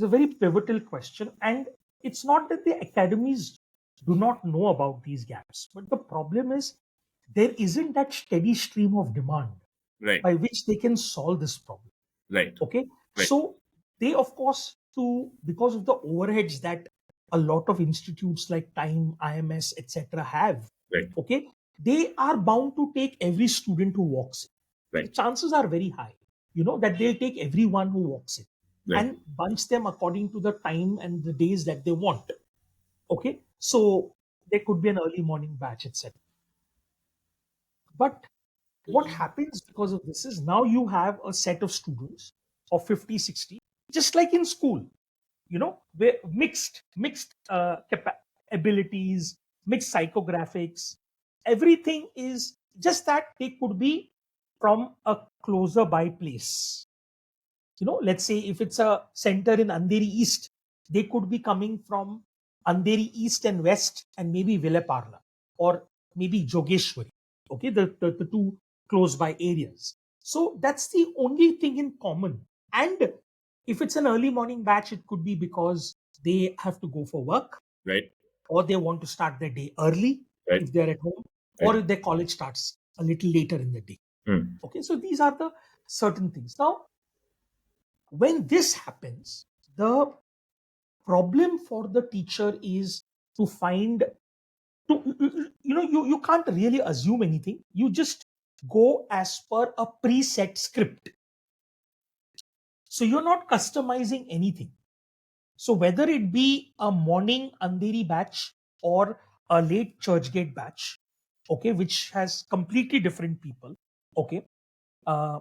a very pivotal question, and it's not that the academies do not know about these gaps, but the problem is there isn't that steady stream of demand right, by which they can solve this problem. right, Okay, right, so they, of course, to because of the overheads that a lot of institutes like Time, IMS, etc. have, right, okay, they are bound to take every student who walks in. The right, chances are very high, that they'll take everyone who walks in right, and bunch them according to the time and the days that they want. Okay, so there could be an early morning batch, etc. But what happens because of this is now you have a set of students of 50, 60, just like in school, where mixed abilities, mixed psychographics, everything is just that they could be from a closer by place. Let's say if it's a center in Andheri East, they could be coming from Andheri East and West, and maybe Villaparla or maybe Jogeshwari. Okay, the two close by areas. So that's the only thing in common. And if it's an early morning batch, it could be because they have to go for work, right, or they want to start their day early right, if they're at home, or right. if their college starts a little later in the day. Hmm. Okay, so these are the certain things. Now, when this happens, the problem for the teacher is to find you can't really assume anything. You just go as per a preset script. So you're not customizing anything. So whether it be a morning andheri batch or a late churchgate batch, okay, which has completely different people, okay, uh,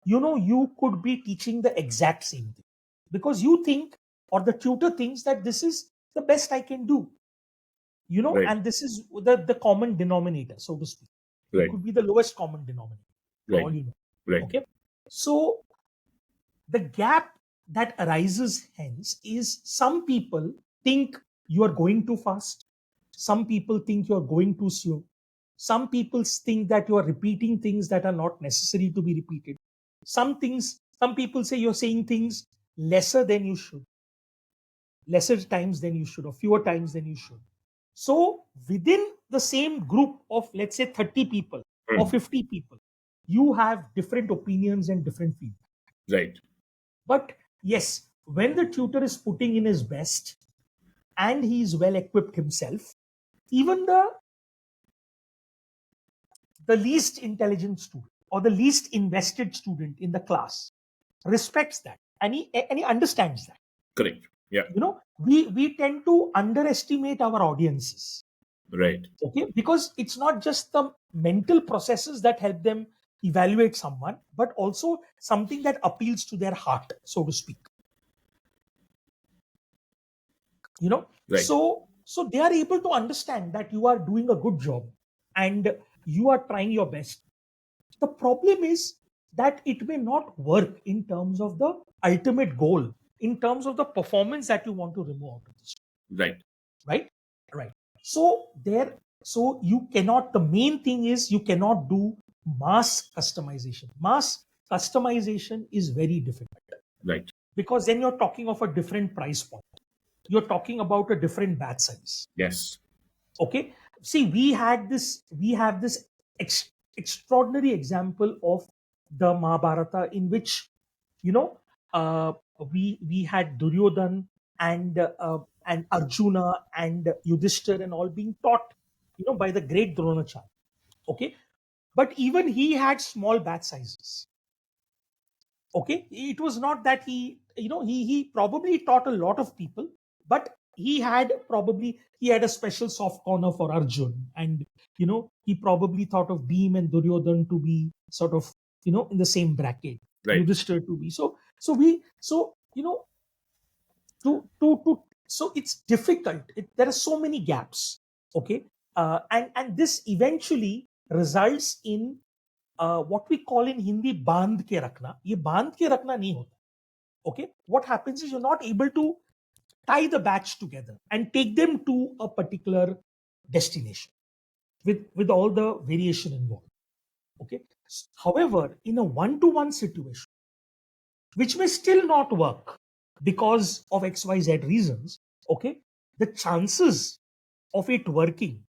you could be teaching the exact same thing because you think, or the tutor thinks, that this is the best I can do, Right. and this is the common denominator, so to speak. It Right. could be the lowest common denominator for Right. all you know. Right. Okay. So the gap that arises hence is some people think you are going too fast. Some people think you are going too slow. Some people think that you are repeating things that are not necessary to be repeated. Some people say you're saying things lesser than you should, lesser times than you should, or fewer times than you should. So within the same group of, let's say, 30 people or Mm. 50 people, you have different opinions and different feedback. Right. But yes, when the tutor is putting in his best and he is well equipped himself, even the least intelligent student or the least invested student in the class respects that, and he understands that. Correct. Yeah. We tend to underestimate our audiences, Right. okay, because it's not just the mental processes that help them evaluate someone, but also something that appeals to their heart, so to speak. Right. So they are able to understand that you are doing a good job and you are trying your best. The problem is that it may not work in terms of the ultimate goal, in terms of the performance that you want to remove out of this, Right. right? Right. So you cannot, the main thing is you cannot do mass customization. Mass customization is very difficult Right. because then you're talking of a different price point. You're talking about a different batch size. Yes. Okay. See, we have this extraordinary example of the Mahabharata, in which you know uh, we had Duryodhan and Arjuna and Yudhishthir and all being taught by the great Dronacharya. Okay. But even he had small batch sizes. Okay. It was not that he probably taught a lot of people, but he had a special soft corner for Arjun, and he probably thought of Bhim and Duryodhan to be sort of in the same bracket, Right. Yudhishthir to be so to so it's difficult. There are so many gaps. Okay. And this eventually results in what we call in Hindi बांध के रखना. ये बांध के रखना नहीं होता. Okay. What happens is you're not able to tie the batch together and take them to a particular destination with all the variation involved. Okay. However, in a one-to-one situation, which may still not work because of XYZ reasons, okay, the chances of it working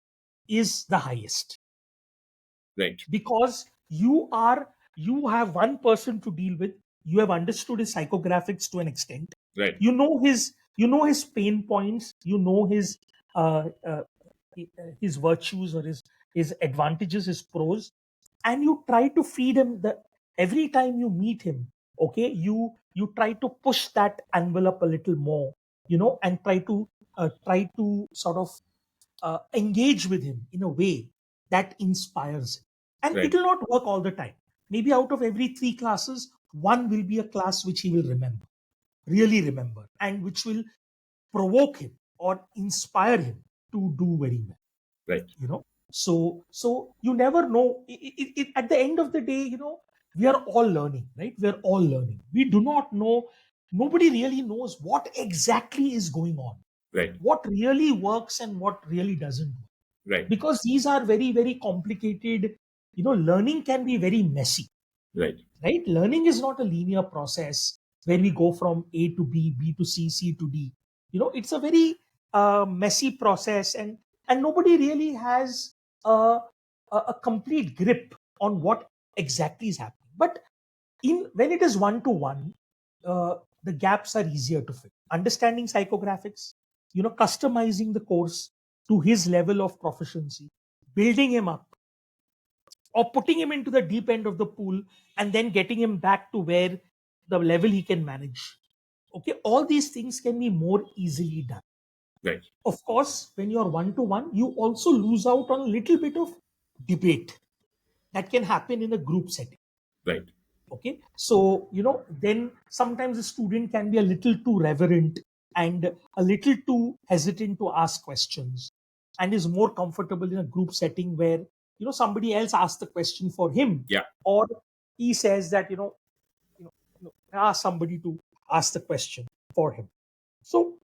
is the highest, Right. because you have one person to deal with. You have understood his psychographics to an extent. Right. You know his pain points. You know his virtues, or his advantages, his pros, and you try to feed him the every time you meet him. Okay, you try to push that envelope a little more, and try to sort of engage with him in a way that inspires him. And it Right. will not work all the time. Maybe out of every 3 classes, one will be a class which he will remember, really remember, and which will provoke him or inspire him to do very well. Right. So you never know. At the end of the day, we are all learning, right? We are all learning. We do not know. Nobody really knows what exactly is going on, Right. what really works and what really doesn't work, Right. because these are very, very complicated. Learning can be very messy, Right. right? Learning is not a linear process where we go from A to B, B to C, C to D. It's a very messy process, and nobody really has a complete grip on what exactly is happening. But when it is one to one, the gaps are easier to fill. Understanding psychographics, customizing the course to his level of proficiency, building him up, or putting him into the deep end of the pool and then getting him back to where the level he can manage. Okay, all these things can be more easily done. Right. Of course, when you're one to one, you also lose out on a little bit of debate that can happen in a group setting. Right. Okay, so then sometimes the student can be a little too reverent and a little too hesitant to ask questions, and is more comfortable in a group setting where somebody else asks the question for him, Yeah. or he says that ask somebody to ask the question for him. So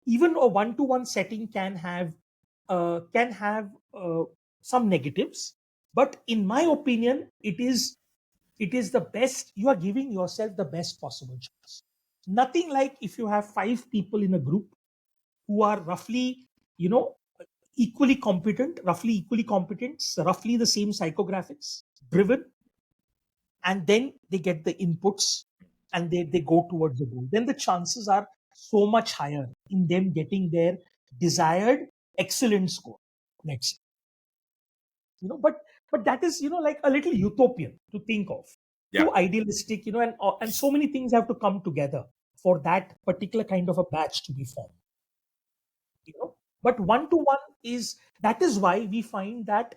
even a one-to-one setting can have some negatives, but in my opinion, it is the best. You are giving yourself the best possible chance. Nothing like if you have five people in a group who are roughly you know equally competent, roughly the same psychographics, driven, and then they get the inputs and they go towards the goal, then the chances are so much higher in them getting their desired excellent score, let's say. But that is like a little utopian to think of, Yeah. too idealistic, and so many things have to come together for that particular kind of a batch to be formed. But one to one is that is why we find that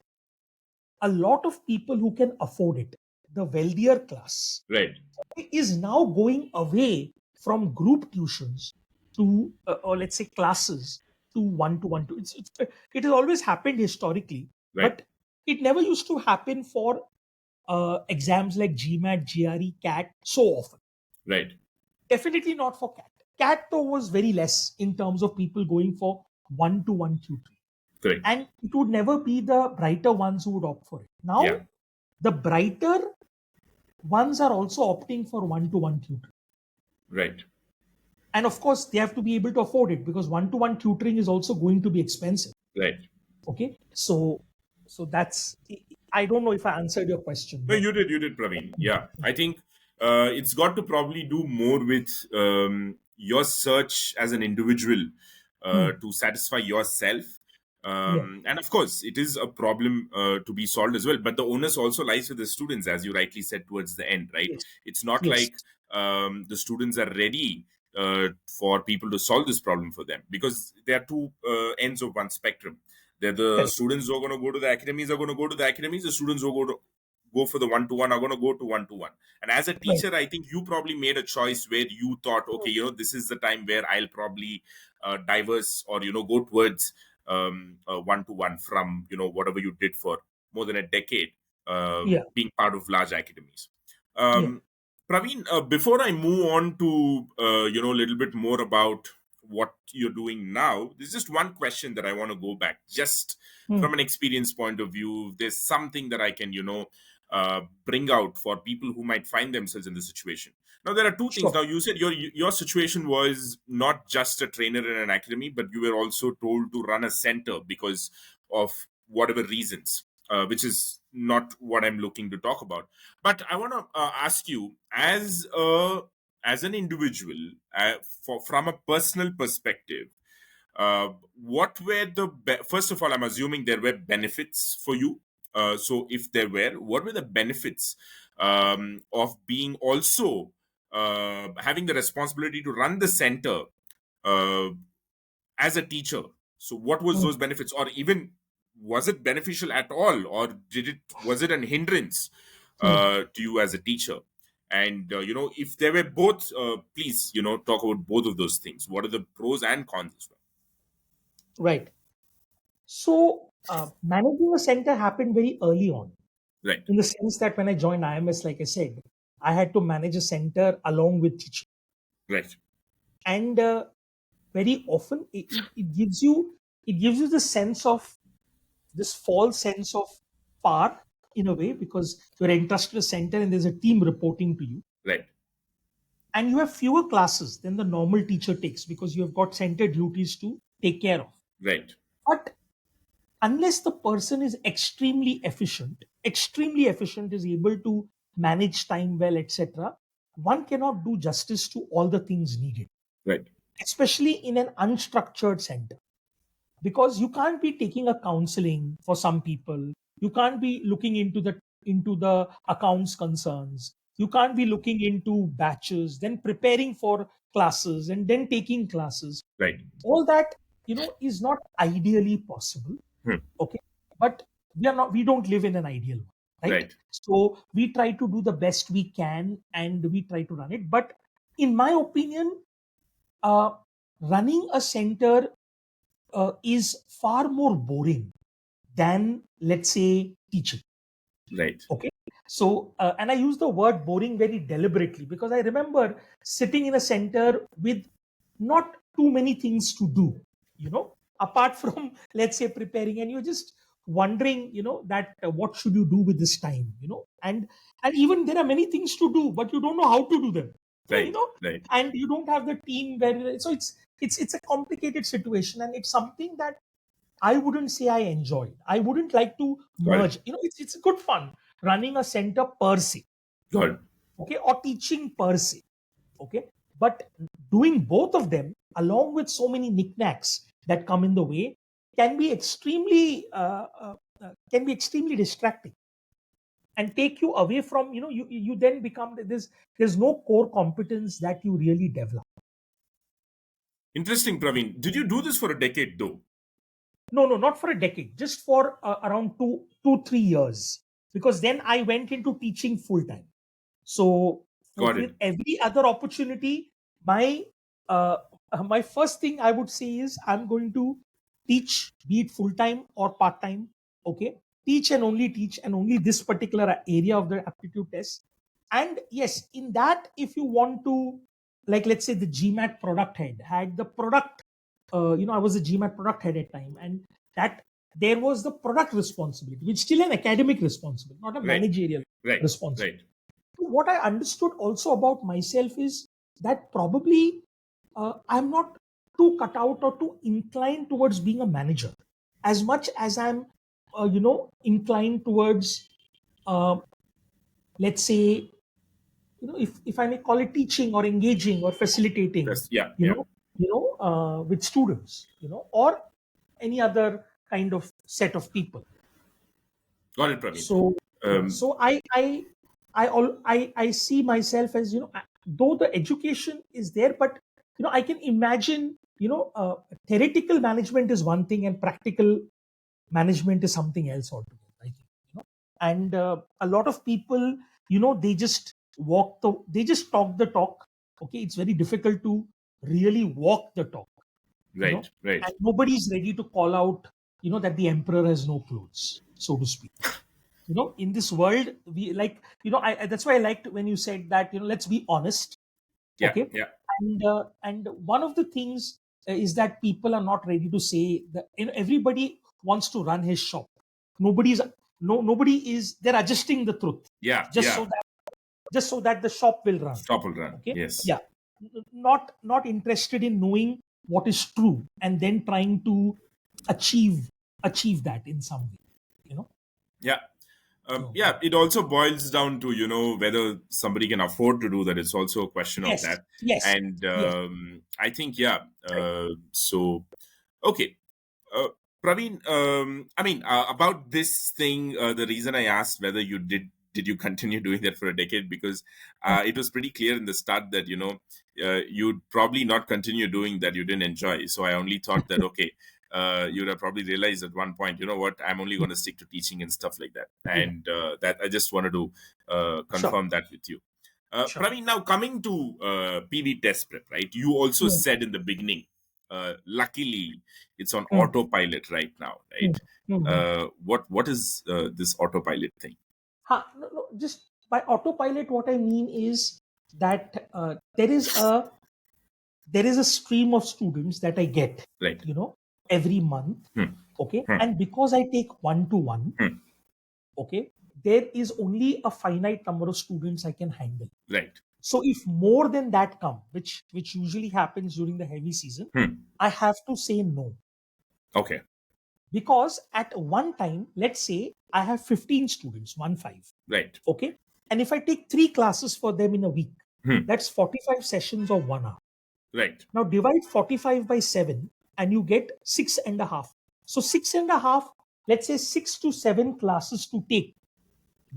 a lot of people who can afford it, the wealthier class, Right. is now going away from group tuitions to or let's say classes to one. It has always happened historically, Right. but it never used to happen for exams like GMAT, GRE, CAT so often. Right. Definitely not for CAT. CAT though was very less in terms of people going for one-to-one tutoring, Correct. and it would never be the brighter ones who would opt for it. Yeah. Now the brighter ones are also opting for one-to-one tutoring. Right. And of course, they have to be able to afford it because one-to-one tutoring is also going to be expensive. Right. Okay, so that's. I don't know if I answered your question, No, but you did, Praveen. Yeah, I think it's got to probably do more with your search as an individual hmm, to satisfy yourself. yeah, And of course, it is a problem to be solved as well. But the onus also lies with the students, as you rightly said towards the end, right? yes, It's not yes, like the students are ready for people to solve this problem for them because there are two ends of one spectrum. They're the correct, students who are going to go to the academies are going to go to the academies. The students who go for the one-to-one are going to go to one-to-one. And as a right, teacher, I think you probably made a choice where you thought, okay, this is the time where I'll probably diverse or go towards one-to-one from whatever you did for more than a decade, yeah, being part of large academies. yeah, um, Praveen, before I move on to a little bit more about what you're doing now, there's just one question that I want to go back just hmm, from an experience point of view. There's something that I can bring out for people who might find themselves in this situation. Now there are two things. sure, Now you said your situation was not just a trainer in an academy, but you were also told to run a center because of whatever reasons, which is not what I'm looking to talk about. But I want to ask you, as an individual, from a personal perspective, what were first of all, I'm assuming there were benefits for you. So if there were, what were the benefits of being also having the responsibility to run the center uh, as a teacher? So what was hmm, those benefits, or even was it beneficial at all, or was it an hindrance hmm, to you as a teacher? And if there were both, please talk about both of those things. What are the pros and cons as well? right. So managing a center happened very early on, Right. in the sense that when I joined IMS, like I said, I had to manage a center along with teaching, Right. and very often it gives you the sense of this false sense of power in a way, because you're entrusted a center and there's a team reporting to you, Right. and you have fewer classes than the normal teacher takes because you have got center duties to take care of. Right. But unless the person is extremely efficient, is able to manage time well, etc., one cannot do justice to all the things needed, Right. especially in an unstructured center, because you can't be taking a counseling for some people. You can't be looking into the accounts concerns. You can't be looking into batches, then preparing for classes and then taking classes. Right. All that, is not ideally possible. Hmm. Okay, but we don't live in an ideal one, right? Right. So we try to do the best we can and we try to run it. But in my opinion, uh, running a center is far more boring than, let's say, teaching. Right. Okay. So, and I use the word boring very deliberately because I remember sitting in a center with not too many things to do, apart from, let's say, preparing, and you're just wondering, that what should you do with this time, and even there are many things to do, but you don't know how to do them, you Right. know, Right. and you don't have the team so it's a complicated situation, and it's something that I wouldn't say I enjoyed. I wouldn't like to Got it. merge. It's good fun running a center per se, Got it. okay, or teaching per se, okay. But doing both of them, along with so many knickknacks that come in the way, can be extremely distracting and take you away from, you then become there's no core competence that you really develop. Interesting, Praveen. Did you do this for a decade, though? No, not for a decade, just for around 3 years, because then I went into teaching full time. So Got it. with every other opportunity, my uh, my first thing I would say is I'm going to teach, be it full time or part time. Okay, teach and only this particular area of the aptitude test. And yes, in that, if you want to, like, let's say the GMAT product head had the product. I was a GMAT product head at time, and that there was the product responsibility, which is still an academic responsibility, not a Right. managerial Right. responsibility. Right. What I understood also about myself is that probably I'm not too cut out or too inclined towards being a manager as much as I'm, inclined towards, uh, let's say, if I may call it teaching or engaging or facilitating, That's yeah. Yeah. with students, or any other kind of set of people. Got it, Praveen. So yeah, Um, so I see myself as, though the education is there, but I can imagine, theoretical management is one thing and practical management is something else altogether, I think, and a lot of people, they just talk the talk. Okay, it's very difficult to really walk the talk, you know right. Right. and nobody's ready to call out, that the emperor has no clothes, so to speak. In this world, we like, that's why I liked when you said that, let's be honest. Yeah. Okay. Yeah. And one of the things is that people are not ready to say that, everybody wants to run his shop. Nobody's no nobody is They're adjusting the truth Yeah. just Yeah. so that the shop will run. Stop will run. Okay. Yes. Yeah. Not interested in knowing what is true and then trying to achieve that in some way, you know Yeah. so Yeah, it also boils down to whether somebody can afford to do that. It's also a question of yes, that, yes, and yes. I think yeah. Right. So okay, uh, Praveen. I mean about this thing. The reason I asked whether you did you continue doing that for a decade, because it was pretty clear in the start that you'd probably not continue doing that. You didn't enjoy. So I only thought that okay. You'd have probably realized at one point, what, I'm only going to stick to teaching and stuff like that. Yeah. And that I just wanted to Sure. confirm that with you. Sure. Praveen, now coming to PV test prep, right? You also Mm, said in the beginning, luckily, it's on mm, autopilot right now, mm, right? mm. What is this autopilot thing? No, just by autopilot, what I mean is that there is a stream of students that I get, Right. every month. Hmm. Okay, Hmm. and because I take one to one, Hmm. okay, there is only a finite number of students I can handle. Right. So if more than that come, which usually happens during the heavy season, Hmm. I have to say no. Okay. Because at one time, let's say I have 15 students, 1 5. Right. Okay. And if I take 3 classes for them in a week, That's 45 sessions of 1 hour. Right. Now divide 45 by 7 and you get 6.5. So 6.5, let's say 6 to 7 classes to take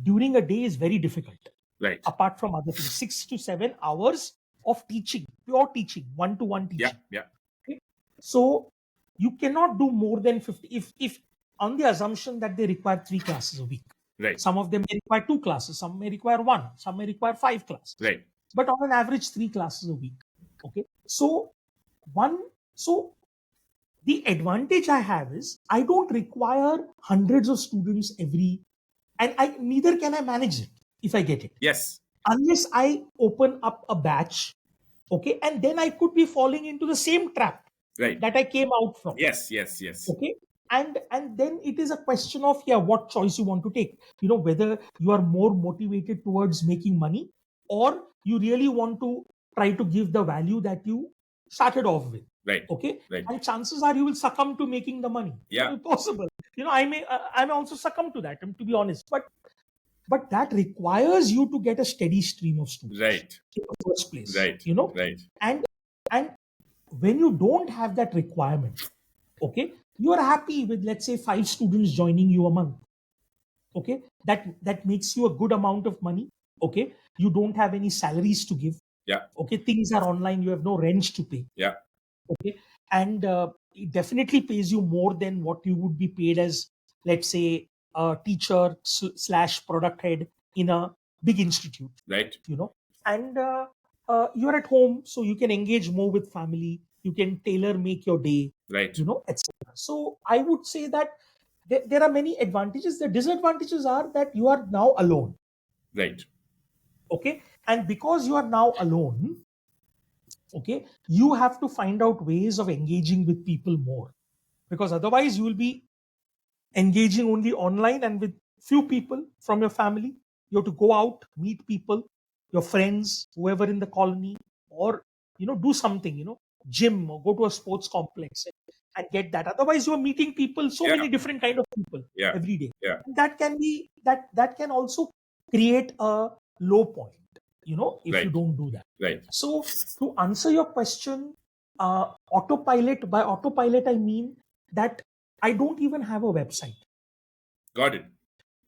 during a day is very difficult. Right. Apart from other things, 6 to 7 hours of teaching, pure teaching, one-to-one teaching. Yeah. Okay? So you cannot do more than 50 if on the assumption that they require 3 classes a week. Right. Some of them may require 2 classes, some may require 1, some may require 5 classes. Right. But on an average, 3 classes a week. Okay. So the advantage I have is I don't require hundreds of students and neither can I manage it if I get it. Yes. Unless I open up a batch, okay, and then I could be falling into the same trap Right. that I came out from. Yes. Okay. And then it is a question of what choice you want to take. Whether you are more motivated towards making money or you really want to try to give the value that you started off with. Right. Okay. Right. And chances are you will succumb to making the money. Yeah. Possible. I may also succumb to that, to be honest. But that requires you to get a steady stream of students. Right. In the first place. Right. Right. And when you don't have that requirement, okay, you are happy with, let's say, 5 students joining you a month. Okay, that makes you a good amount of money. Okay, you don't have any salaries to give. Yeah. Okay, things are online, you have no rent to pay. Yeah. Okay, and it definitely pays you more than what you would be paid as, let's say, a teacher / product head in a big institute. Right. And you're at home, so you can engage more with family. You can tailor make your day. Right. Etc. So I would say that there are many advantages. The disadvantages are that you are now alone. Right. Okay, and because you are now alone, okay, you have to find out ways of engaging with people more, because otherwise you will be engaging only online and with few people from your family. You have to go out, meet people, your friends, whoever in the colony, or do something, gym, or go to a sports complex and get that. Otherwise you are meeting people, so many different kind of people every day. Yeah. And that can be that can also create a low point, if you don't do that. Right. So to answer your question, autopilot, by autopilot I mean that I don't even have a website. Got it.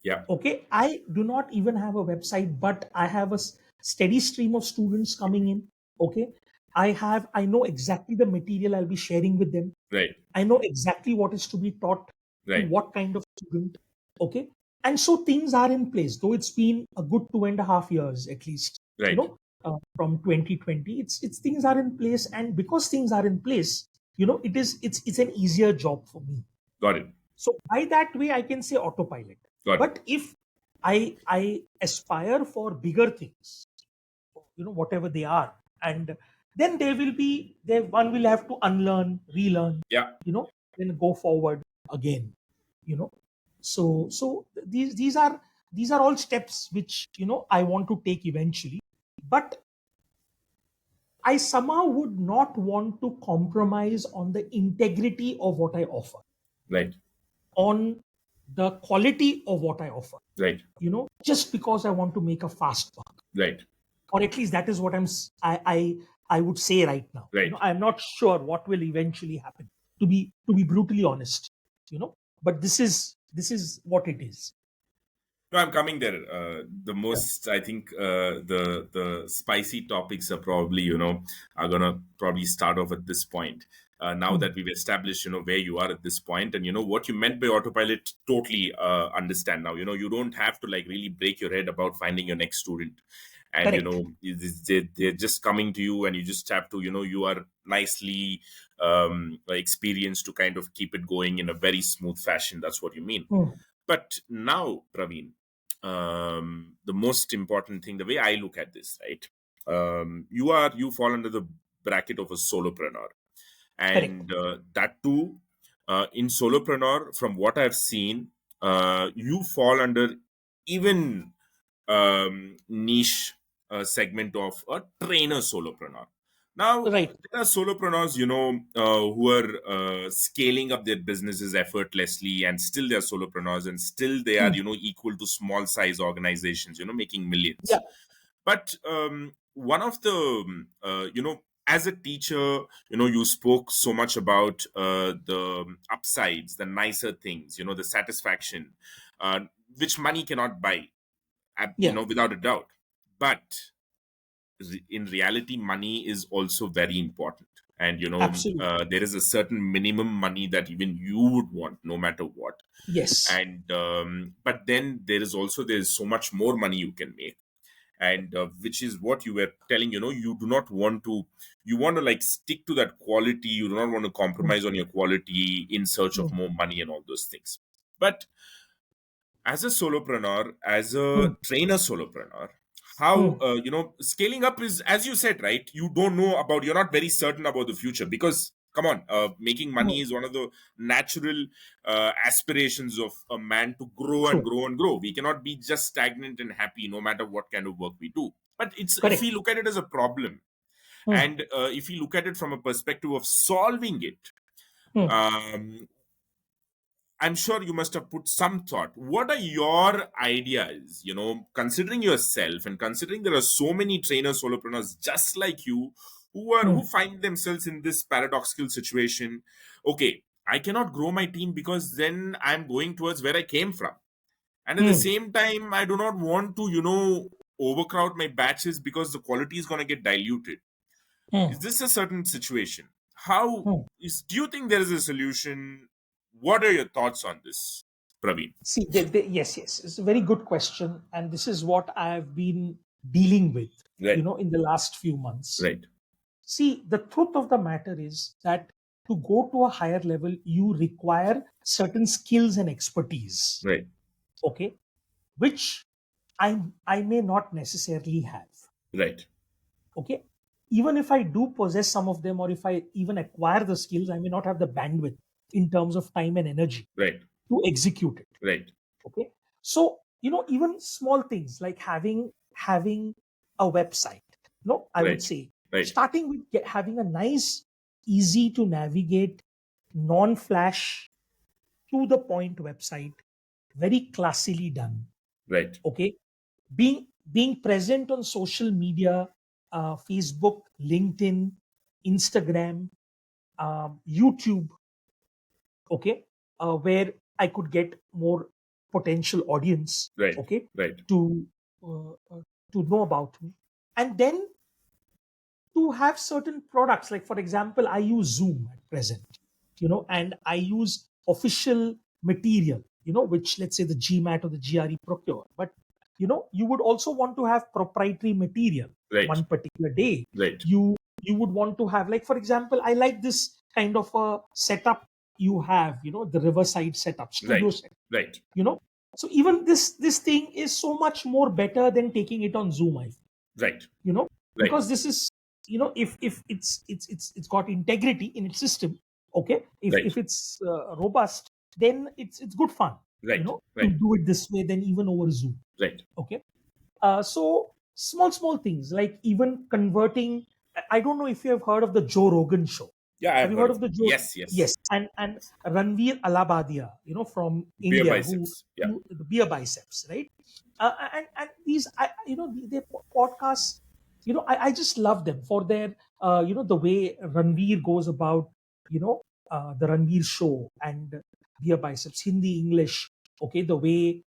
Yeah. Okay, I do not even have a website, but I have a steady stream of students coming in. Okay, I know exactly the material I'll be sharing with them. Right. I know exactly what is to be taught to Right. what kind of student. Okay, and so things are in place, though it's been a good 2.5 years at least. Right. From 2020, it's things are in place, and because things are in place, it's an easier job for me. Got it. So by that way, I can say autopilot. Got it. But if I aspire for bigger things, whatever they are, and then one will have to unlearn, relearn, Yeah. then go forward again. So these are all steps which I want to take eventually, but I somehow would not want to compromise on the integrity of what I offer. Right. On the quality of what I offer. Right. Just because I want to make a fast buck. Right. Or at least that is what I would say right now. Right. I'm not sure what will eventually happen, to be brutally honest. But this is what it is. No, I'm coming there. The most, I think, the spicy topics are probably, are gonna probably start off at this point. Now that we've established, where you are at this point, and what you meant by autopilot, totally understand now. You don't have to really break your head about finding your next student, and Correct. they're just coming to you, and you just have to, you are nicely experienced to kind of keep it going in a very smooth fashion. That's what you mean. But now, Praveen, the most important thing, the way I look at this, right? You fall under the bracket of a solopreneur, and that too, in solopreneur, from what I've seen, you fall under even niche segment of a trainer solopreneur. Now, Right. there are solopreneurs, who are scaling up their businesses effortlessly, and still they are solopreneurs, and still they are, equal to small size organizations, making millions. Yeah. But one of the as a teacher, you spoke so much about the upsides, the nicer things, the satisfaction, uh, which money cannot buy, Yeah, without a doubt. But in reality, money is also very important. And absolutely. there is a certain minimum money that even you would want, no matter what. Yes. And but then there's so much more money you can make. And which is what you were telling, you do not want to, you want to like stick to that quality, you do not want to Mm, compromise on your quality in search of mm, more money and all those things. But as a solopreneur, as a mm, trainer solopreneur, how mm, scaling up is, as you said, right? You don't know about, you're not very certain about the future, because come on, making money mm. is one of the natural aspirations of a man, to grow and True. grow and grow. We cannot be just stagnant and happy no matter what kind of work we do. But it's, if we Correct. look at it as a problem, Mm, and if we look at it from a perspective of solving it, mm, um, I'm sure you must have put some thought. What are your ideas, considering yourself and considering there are so many trainers, solopreneurs just like you, who mm, find themselves in this paradoxical situation? Okay, I cannot grow my team because then I'm going towards where I came from. And at the mm, same time, I do not want to, overcrowd my batches because the quality is going to get diluted. Is mm, this a certain situation? How mm. is, do you think there is a solution? What are your thoughts on this, Praveen? See, yes, yes, it's a very good question, and this is what I've been dealing with, Right, in the last few months. right, See, the truth of the matter is that to go to a higher level, you require certain skills and expertise, right, okay, which I may not necessarily have, right, okay. Even if I do possess some of them, or if I even acquire the skills, I may not have the bandwidth in terms of time and energy right, to execute it. right, Okay, so even small things like having a website, I would right, say right, starting with having a nice, easy to navigate, non-flash, to the point website, very classily done. right, Okay, being present on social media, Facebook, LinkedIn, Instagram, YouTube, okay, where I could get more potential audience, right, okay, right, to uh, uh, to know about me, and then to have certain products. Like for example, I use Zoom at present, and I use official material, which, let's say, the GMAT or the GRE procure. But you would also want to have proprietary material. right, One particular day, right, you would want to have, like for example, I like this kind of a setup you have, the riverside setup, studio right, setup, right, you know so even this thing is so much more better than taking it on Zoom, I feel, right, you know right, because this is, if it's got integrity in its system, okay, if right, it's robust, then it's good fun, right, to right, do it this way than even over Zoom. right. Okay, so small things, like even converting. I don't know if you have heard of the Joe Rogan show. Yeah, Have I've you heard heard of of it. the Joe? Yes, yes. Yes, and Ranveer Alabadia, from Beer India, biceps. Yeah, who the beer biceps, right? And these, their podcasts, I just love them for their, the way Ranveer goes about, the Ranveer show, and beer biceps, Hindi, English, okay, the way,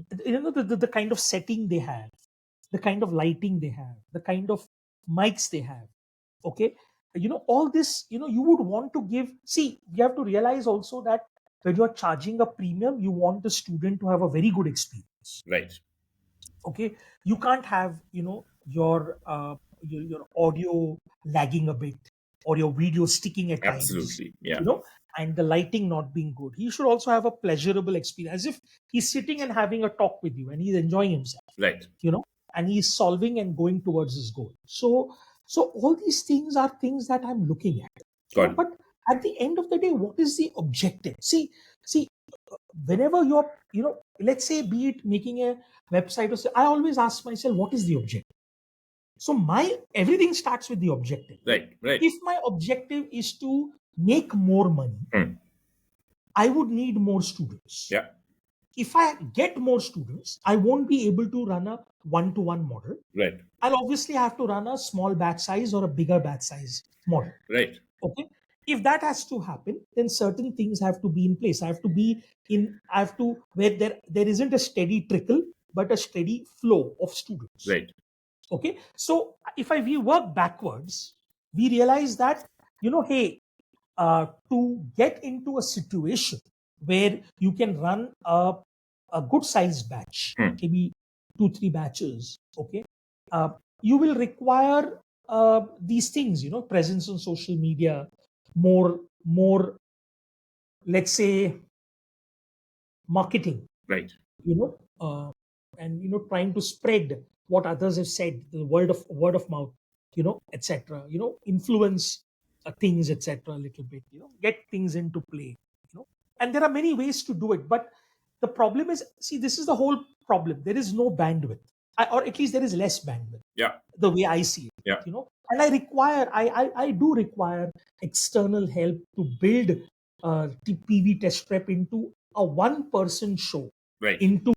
the kind of setting they have, the kind of lighting they have, the kind of mics they have, okay, all this, you would want to give. See, you have to realize also that when you're charging a premium, you want the student to have a very good experience. right. Okay, you can't have, your audio lagging a bit, or your video sticking at times, Absolutely. Yeah, and the lighting not being good. He should also have a pleasurable experience, as if he's sitting and having a talk with you, and he's enjoying himself, right. you know and he's solving and going towards his goal. So all these things are things that I'm looking at, Got it. but at the end of the day, what is the objective? See, whenever you're, let's say, be it making a website, or say, I always ask myself, what is the objective? So my everything starts with the objective, right? Right, right. If my objective is to make more money, Hmm. I would need more students. Yeah, if I get more students, I won't be able to run a one-to-one model. Right. I'll obviously have to run a small batch size or a bigger batch size model. Right. Okay. If that has to happen, then certain things have to be in place. I have to, where there isn't a steady trickle, but a steady flow of students. Right. Okay. So if we work backwards, we realize that, hey, to get into a situation where you can run a good sized batch, Hmm. maybe 2 3 batches, okay, uh, you will require these things, presence on social media, more, let's say, marketing, Right. you know and trying to spread what others have said, the word of mouth, etc, influence things, etc, a little bit, get things into play, and there are many ways to do it, but the problem is, see, this is the whole problem. There is no bandwidth, or at least there is less bandwidth, Yeah. the way I see it, Yeah. and I do require external help to build PV test prep into a one person show, Right. into,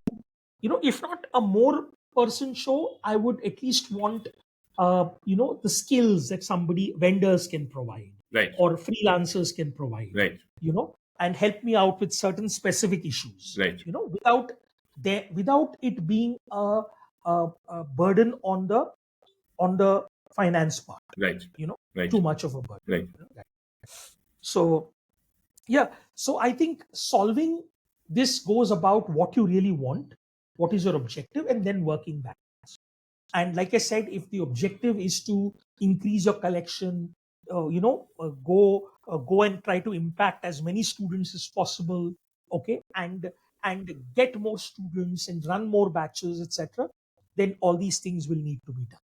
if not a more person show, I would at least want the skills that somebody, vendors can provide, Right. or freelancers can provide, Right. and help me out with certain specific issues, Right. without it being a burden on the finance part, Right. you know Right. too much of a burden, Right. right? So yeah, so I think solving this goes about what you really want, what is your objective, and then working back. And like I said, if the objective is to increase your collection, go and try to impact as many students as possible, okay, and get more students and run more batches, etc, then all these things will need to be done.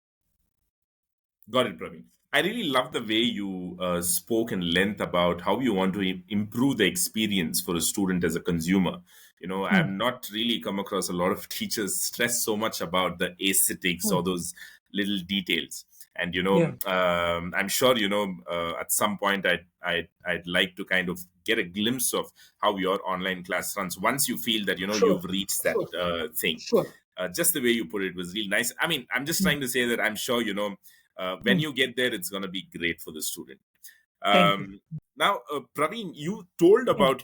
Got it, Praveen. I really love the way you spoke in length about how you want to improve the experience for a student as a consumer. I've Hmm. not really come across a lot of teachers stress so much about the aesthetics Hmm. or those little details. And Yeah. I'm sure at some point I'd like to kind of get a glimpse of how your online class runs once you feel that Sure. you've reached that Sure. thing. Sure. Just the way you put it was really nice. I mean, I'm just Hmm. trying to say that I'm sure when Hmm. you get there, it's going to be great for the student. Thank you. Now, Praveen, you told Hmm. about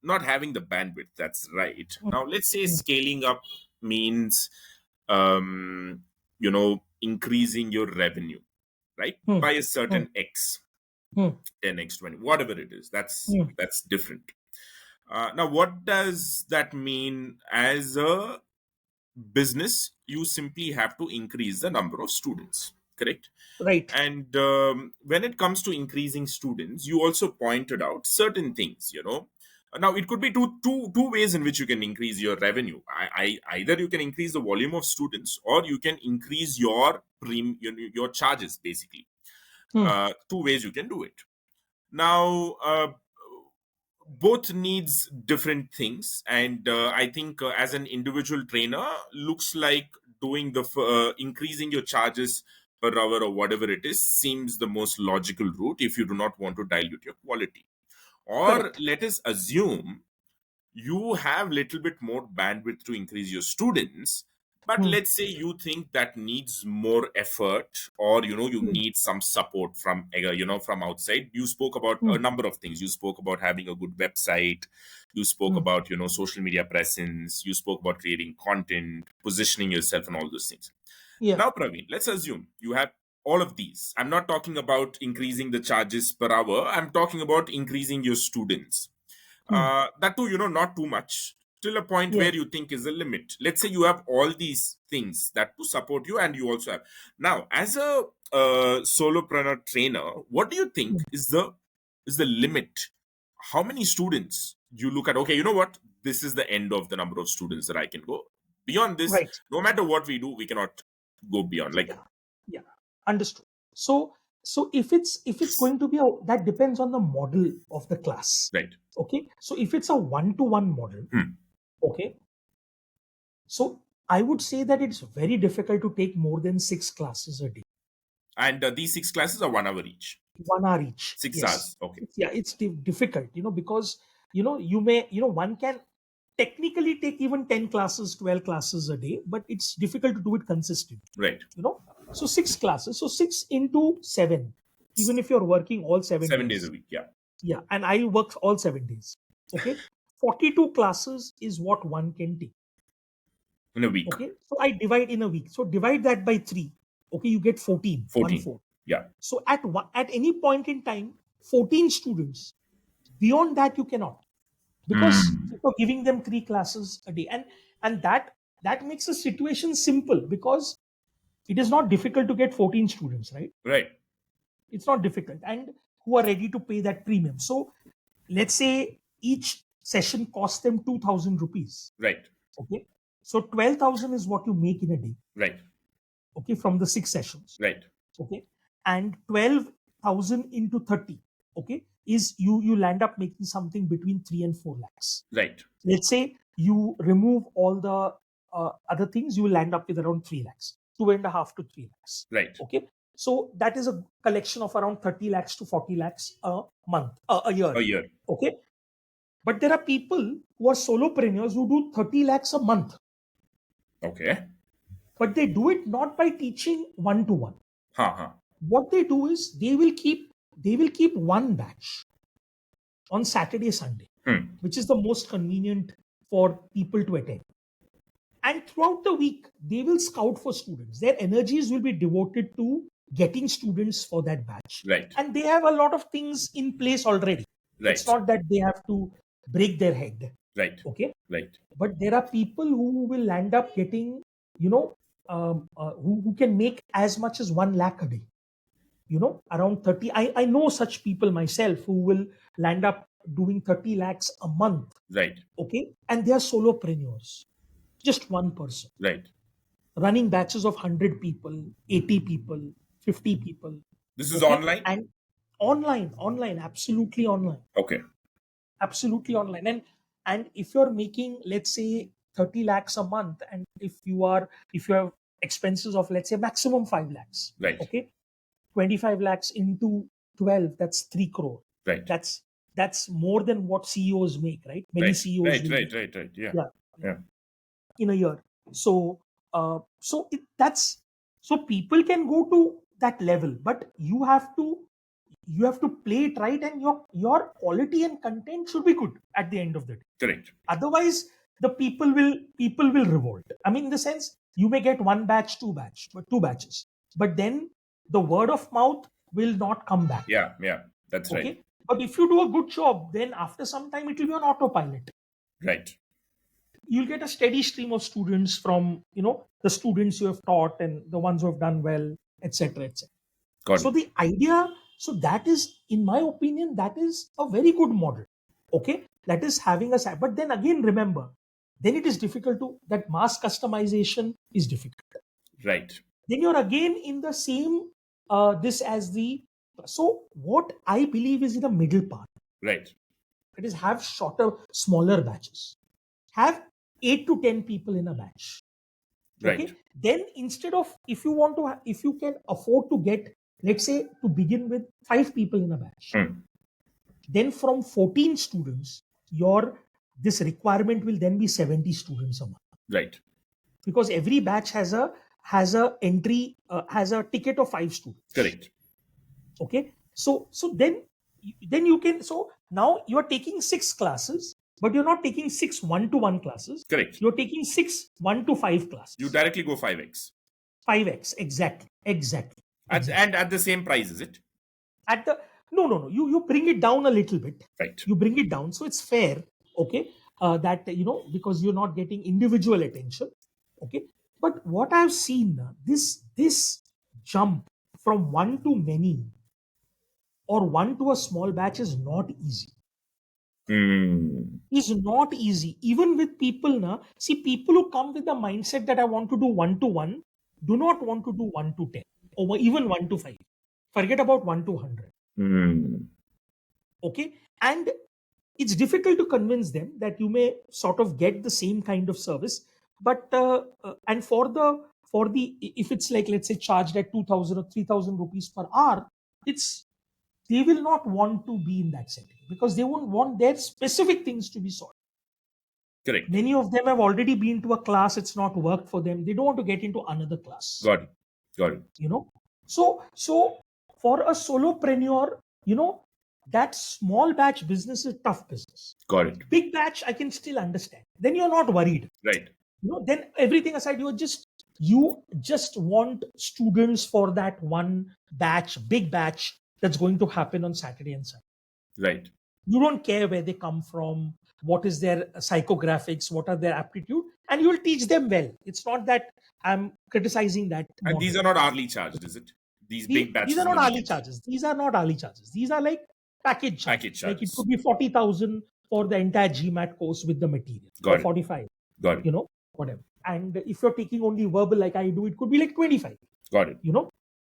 not having the bandwidth. That's right. Hmm. Now, let's say Hmm. scaling up means increasing your revenue, right, Hmm. by a Hmm. certain x, Hmm. 10x, 20, whatever it is. That's Hmm. that's different. Now, what does that mean as a business? You simply have to increase the number of students, correct? Right. And when it comes to increasing students, you also pointed out certain things. Now it could be two ways in which you can increase your revenue. Either you can increase the volume of students, or you can increase your charges, basically. Hmm. Two ways you can do it. Now, both needs different things, and I think as an individual trainer, looks like doing increasing your charges per hour or whatever it is seems the most logical route if you do not want to dilute your quality. Or Correct. let us assume you have little bit more bandwidth to increase your students, but Hmm. let's say you think that needs more effort, or you Hmm. need some support from from outside. You spoke about Hmm. a number of things. You spoke about having a good website, you spoke Hmm. about social media presence, you spoke about creating content, positioning yourself, and all those things. Yeah. Now, Praveen, let's assume you have all of these. I'm not talking about increasing the charges per hour, I'm talking about increasing your students. Hmm. That too, not too much, till a point Yeah. where you think is a limit. Let's say you have all these things that to support you, and you also have. Now, as a solopreneur trainer, what do you think Hmm. is the limit? How many students you look at? Okay, you know what? This is the end of the number of students that I can go. Beyond this, Right. no matter what we do, we cannot go beyond. Like, Yeah. Yeah. Understood. So if it's going to be that depends on the model of the class. right. Okay. So if it's a one-to-one model, Hmm. okay. So I would say that it's very difficult to take more than 6 classes a day, And these 6 classes are 1 hour each. 1 hour each. 6 hours. Yes. Okay. Yeah. It's difficult, because you may, one can. technically take even 10 classes, 12 classes a day, but it's difficult to do it consistently. Right. So 6 classes, so 6 into 7, even if you're working all 7 days days. a week. Yeah. Yeah, and I work all 7 days. Okay, 42 classes is what one can take. In a week. Okay, so I divide in a week. So divide that by 3. Okay, you get 14. 14. 1/4. Yeah. So at any point in time, 14 students. Beyond that, you cannot, because you're giving them 3 classes a day, and that makes the situation simple, because it is not difficult to get 14 students, right? Right. It's not difficult, and who are ready to pay that premium. So let's say each session costs them 2,000 rupees. Right. Okay, so 12,000 is what you make in a day. Right. Okay, from the 6 sessions. Right. Okay, and 12,000 into 30. Okay, is you land up making something between 3 and 4 lakhs. Right. Let's say you remove all the other things, you will land up with around 3 lakhs, 2.5 to 3 lakhs. Right. Okay, so that is a collection of around 30 lakhs to 40 lakhs a month, a year. A year. Okay, but there are people who are solopreneurs who do 30 lakhs a month, Okay. but they do it not by teaching one-to-one. Ha. What they do is they will keep one batch on Saturday, Sunday, which is the most convenient for people to attend. And throughout the week, they will scout for students. Their energies will be devoted to getting students for that batch. Right. And they have a lot of things in place already. Right. It's not that they have to break their head. Right. Okay. Right. But there are people who will end up getting, who can make as much as 1 lakh a day. Around 30. I know such people myself who will land up doing 30 lakhs a month. Right. Okay. And they are solopreneurs. Just one person. Right. Running batches of 100 people, 80 people, 50 people. This is online? And online, absolutely online. Okay. Absolutely online. And if you're making, let's say, 30 lakhs a month, and if you have expenses of, let's say, maximum 5 lakhs. Right. Okay. 25 lakhs into 12, that's 3 crore. Right. That's more than what CEOs make, right? Many CEOs Right. Yeah. In a year. So people can go to that level, but you have to play it right, and your quality and content should be good at the end of the day. Correct. Otherwise, the people will revolt. I mean, in the sense, you may get 1 batch, 2 batches, but then the word of mouth will not come back. Yeah, that's Okay. right. But if you do a good job, then after some time it will be on autopilot. Right. You'll get a steady stream of students from the students you have taught and the ones who have done well, etc. So the idea, so that is, in my opinion, that is a very good model. Okay, that is having a, but then again, remember, then it is difficult to, that mass customization is difficult. Right. Then you're again in the same this as the, so what I believe is in the middle part. Right. It is have shorter, smaller batches. Have 8 to 10 people in a batch. Okay. Right. Then instead of, if you can afford to get, let's say, to begin with 5 people in a batch, then from 14 students, this requirement will then be 70 students a month. Right. Because every batch has a entry, has a ticket of 5 students. Correct. Okay. So then you can, so now you are taking 6 classes, but you're not taking 6 1-to-1 classes. Correct. You're taking 6 1-to-5 classes. You directly go 5x. 5x, exactly. And at the same price, is it? At the no. You bring it down a little bit. Right. You bring it down, so it's fair. Okay. That because you're not getting individual attention. Okay. But what I've seen, this jump from 1 to many or 1 to a small batch is not easy. Is not easy. Even with people, see, people who come with the mindset that I want to do 1-to-1 do not want to do 1-to-10 or even 1-to-5. Forget about 1-to-100. Okay. And it's difficult to convince them that you may sort of get the same kind of service, but and for the if it's like, let's say, charged at 2,000 or 3,000 rupees per hour, they will not want to be in that setting, because they won't want their specific things to be solved. Correct. Many of them have already been to a class, it's not worked for them. They don't want to get into another class. Got it. Got it. So for a solopreneur, that small batch business is tough business. Got it. Big batch, I can still understand. Then you're not worried. Right. Then everything aside, you just want students for that one batch, big batch that's going to happen on Saturday and Sunday. Right. You don't care where they come from, what is their psychographics, what are their aptitude, and you will teach them well. It's not that I'm criticizing that And model. these are not hourly charged, is it? These big batches. These are not in the hourly weekends. charges. These are not hourly charges. These are like package charges. Like it charges. could be 40,000 for the entire GMAT course with the material, Got or it. 45, Got it. whatever. And if you're taking only verbal like I do, it could be like 25. Got it.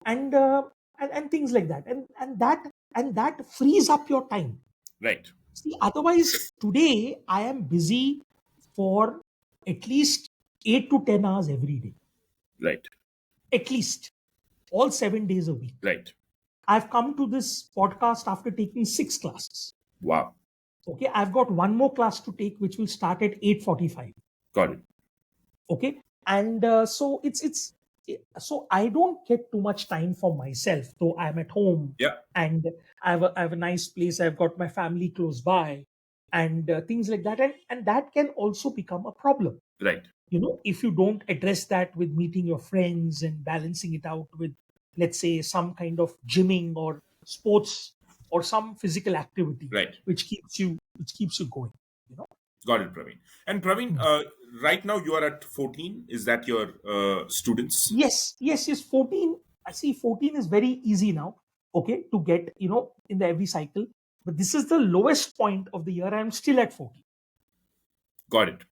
And things like that, and that frees up your time. Right. See, otherwise today I am busy for at least 8 to 10 hours every day, Right. at least all 7 days a week. Right. I've come to this podcast after taking 6 classes. Wow. Okay, I've got one more class to take, which will start at 8:45. Got it. Okay, and so so I don't get too much time for myself, though I'm at home. Yeah. And I have a nice place. I've got my family close by, and things like that, and that can also become a problem. Right. If you don't address that with meeting your friends and balancing it out with, let's say, some kind of gymming or sports or some physical activity, Right. which keeps you going. Got it, Praveen. And Praveen, right now you are at 14. Is that your students? Yes. 14. I see 14 is very easy now, okay, to get, in the every cycle. But this is the lowest point of the year. I'm still at 14. Got it.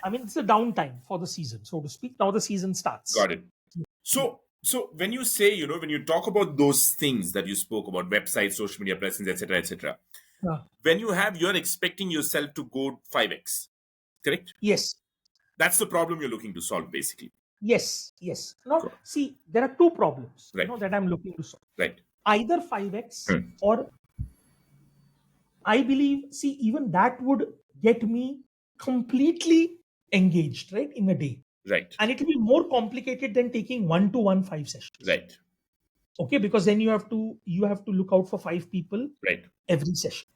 I mean, it's a downtime for the season, so to speak. Now the season starts. Got it. So when you say, when you talk about those things that you spoke about, websites, social media presence, etc., when you're expecting yourself to go 5x, correct? Yes. That's the problem you're looking to solve, basically. Yes. Now, see, there are two problems Right. that I'm looking to solve. Right. Either 5x or I believe, see, even that would get me completely engaged, right, in a day. Right. And it will be more complicated than taking 1-to-1 5 sessions. Right. Okay, because then you have to look out for 5 people Right. every session.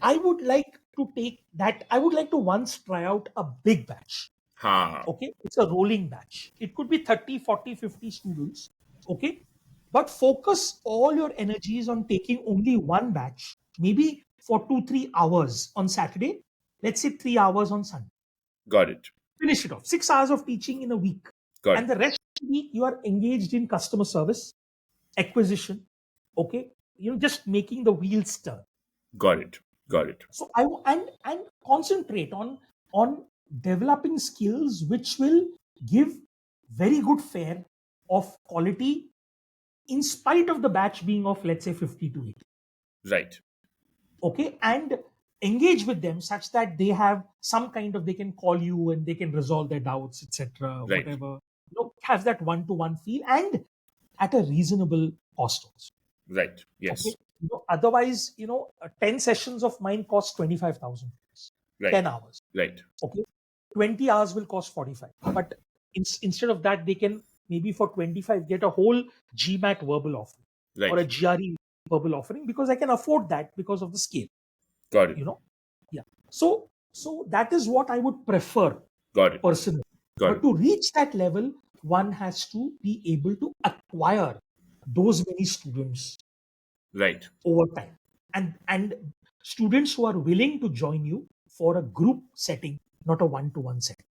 I would like to take that. I would like to once try out a big batch. Okay, it's a rolling batch. It could be 30, 40, 50 students. Okay, but focus all your energies on taking only one batch, maybe for 2-3 hours on Saturday. Let's say 3 hours on Sunday. Got it. Finish it off. 6 hours of teaching in a week. Got And the rest of the week you are engaged in customer service, acquisition. Okay, just making the wheels turn. Got it. So and concentrate on developing skills which will give very good fare of quality in spite of the batch being of, let's say, 50 to 80. Right. Okay, and engage with them such that they have some kind of, they can call you and they can resolve their doubts, etc. Right. Whatever. Have that one-to-one feel and at a reasonable cost also. Right. Yes. Okay? Otherwise, 10 sessions of mine cost 25,000. Right. 10 hours. Right. Okay. 20 hours will cost 45. But instead of that, they can maybe for 25 get a whole GMAT verbal offering. Right. Or a GRE verbal offering, because I can afford that because of the scale. Got it. Yeah. So that is what I would prefer. Got it. Personally. Got but to reach that level, one has to be able to acquire those many students. Right. Over time. And students who are willing to join you for a group setting, not a one-to-one setting.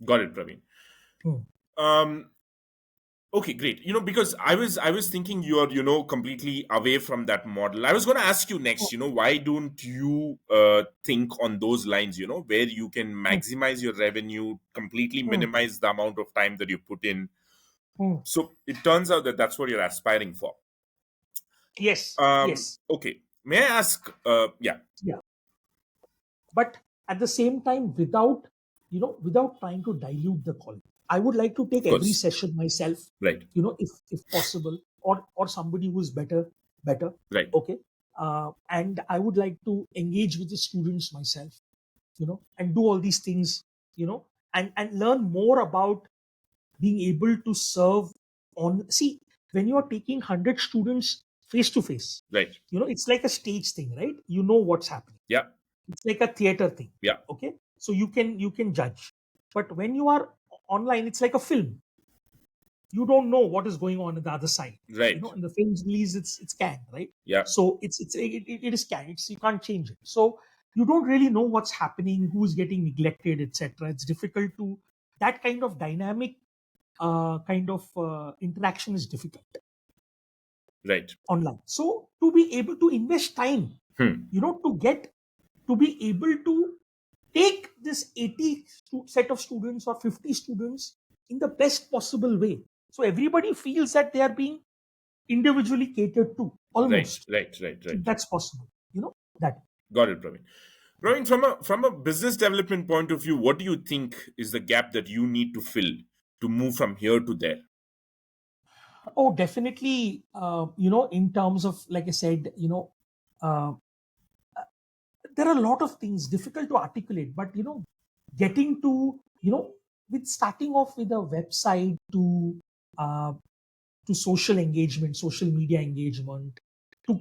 Got it, Praveen. Okay, great. Because I was thinking you're completely away from that model. I was going to ask you next, why don't you think on those lines, where you can maximize your revenue, completely minimize the amount of time that you put in. So it turns out that that's what you're aspiring for. Yes. Yes. Okay. May I ask? Yeah. But at the same time, without trying to dilute the quality, I would like to take every session myself. Right. If possible, or somebody who's better. Right. Okay. And I would like to engage with the students myself. and do all these things, and learn more about being able to serve on. See, when you are taking 100 students face to face, Right. it's like a stage thing, right? You know what's happening. Yeah. It's like a theater thing. Yeah. Okay, so you can judge. But when you are online, it's like a film. You don't know what is going on the other side. Right. In the film's release, it's canned, right? Yeah. So it is canned. You can't change it. So you don't really know what's happening, who's getting neglected, etc. It's difficult to, that kind of dynamic interaction is difficult Right. online. So to be able to invest time, to be able to take this 80 set of students or 50 students in the best possible way, so everybody feels that they are being individually catered to, Right. almost. Right. Right. So Right. that's possible, that. Got it, Praveen. Praveen, from a business development point of view, what do you think is the gap that you need to fill to move from here to there? Oh, definitely. In terms of, like I said, uh, there are a lot of things difficult to articulate, but getting to, with starting off with a website uh, to social engagement, social media engagement, to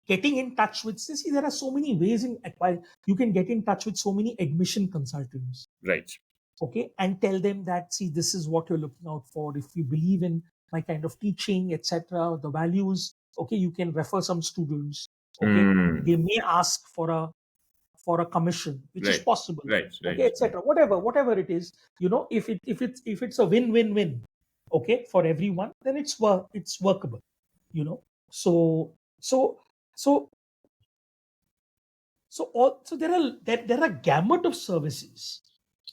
getting in touch with, see, there are so many ways in acquire. You can get in touch with so many admission consultants, Right. okay, and tell them that, see, this is what you're looking out for. If you believe in my kind of teaching, etc., the values, okay, you can refer some students, okay. Mm. They may ask for a commission, which is Right. possible, Right. okay, Right. Right. etc. Whatever it is, if it's a win-win-win, okay, for everyone, then it's workable, you know. So so so there are gamut of services,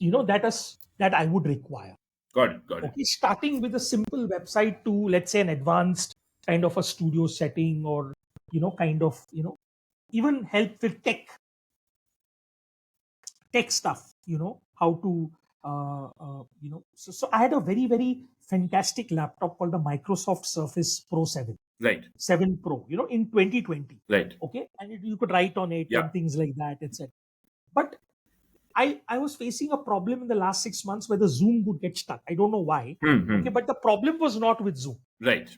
that I would require. Got it. Got it. Okay, starting with a simple website to, let's say, an advanced kind of a studio setting, or even help with tech stuff, how to so I had a very, very fantastic laptop called the Microsoft Surface Pro 7 Right. 7 Pro, in 2020. Right. Okay, and you could write on it Yeah. and things like that, etc. But I was facing a problem in the last 6 months where the Zoom would get stuck. I don't know why. Hmm. Okay, but the problem was not with Zoom. Right.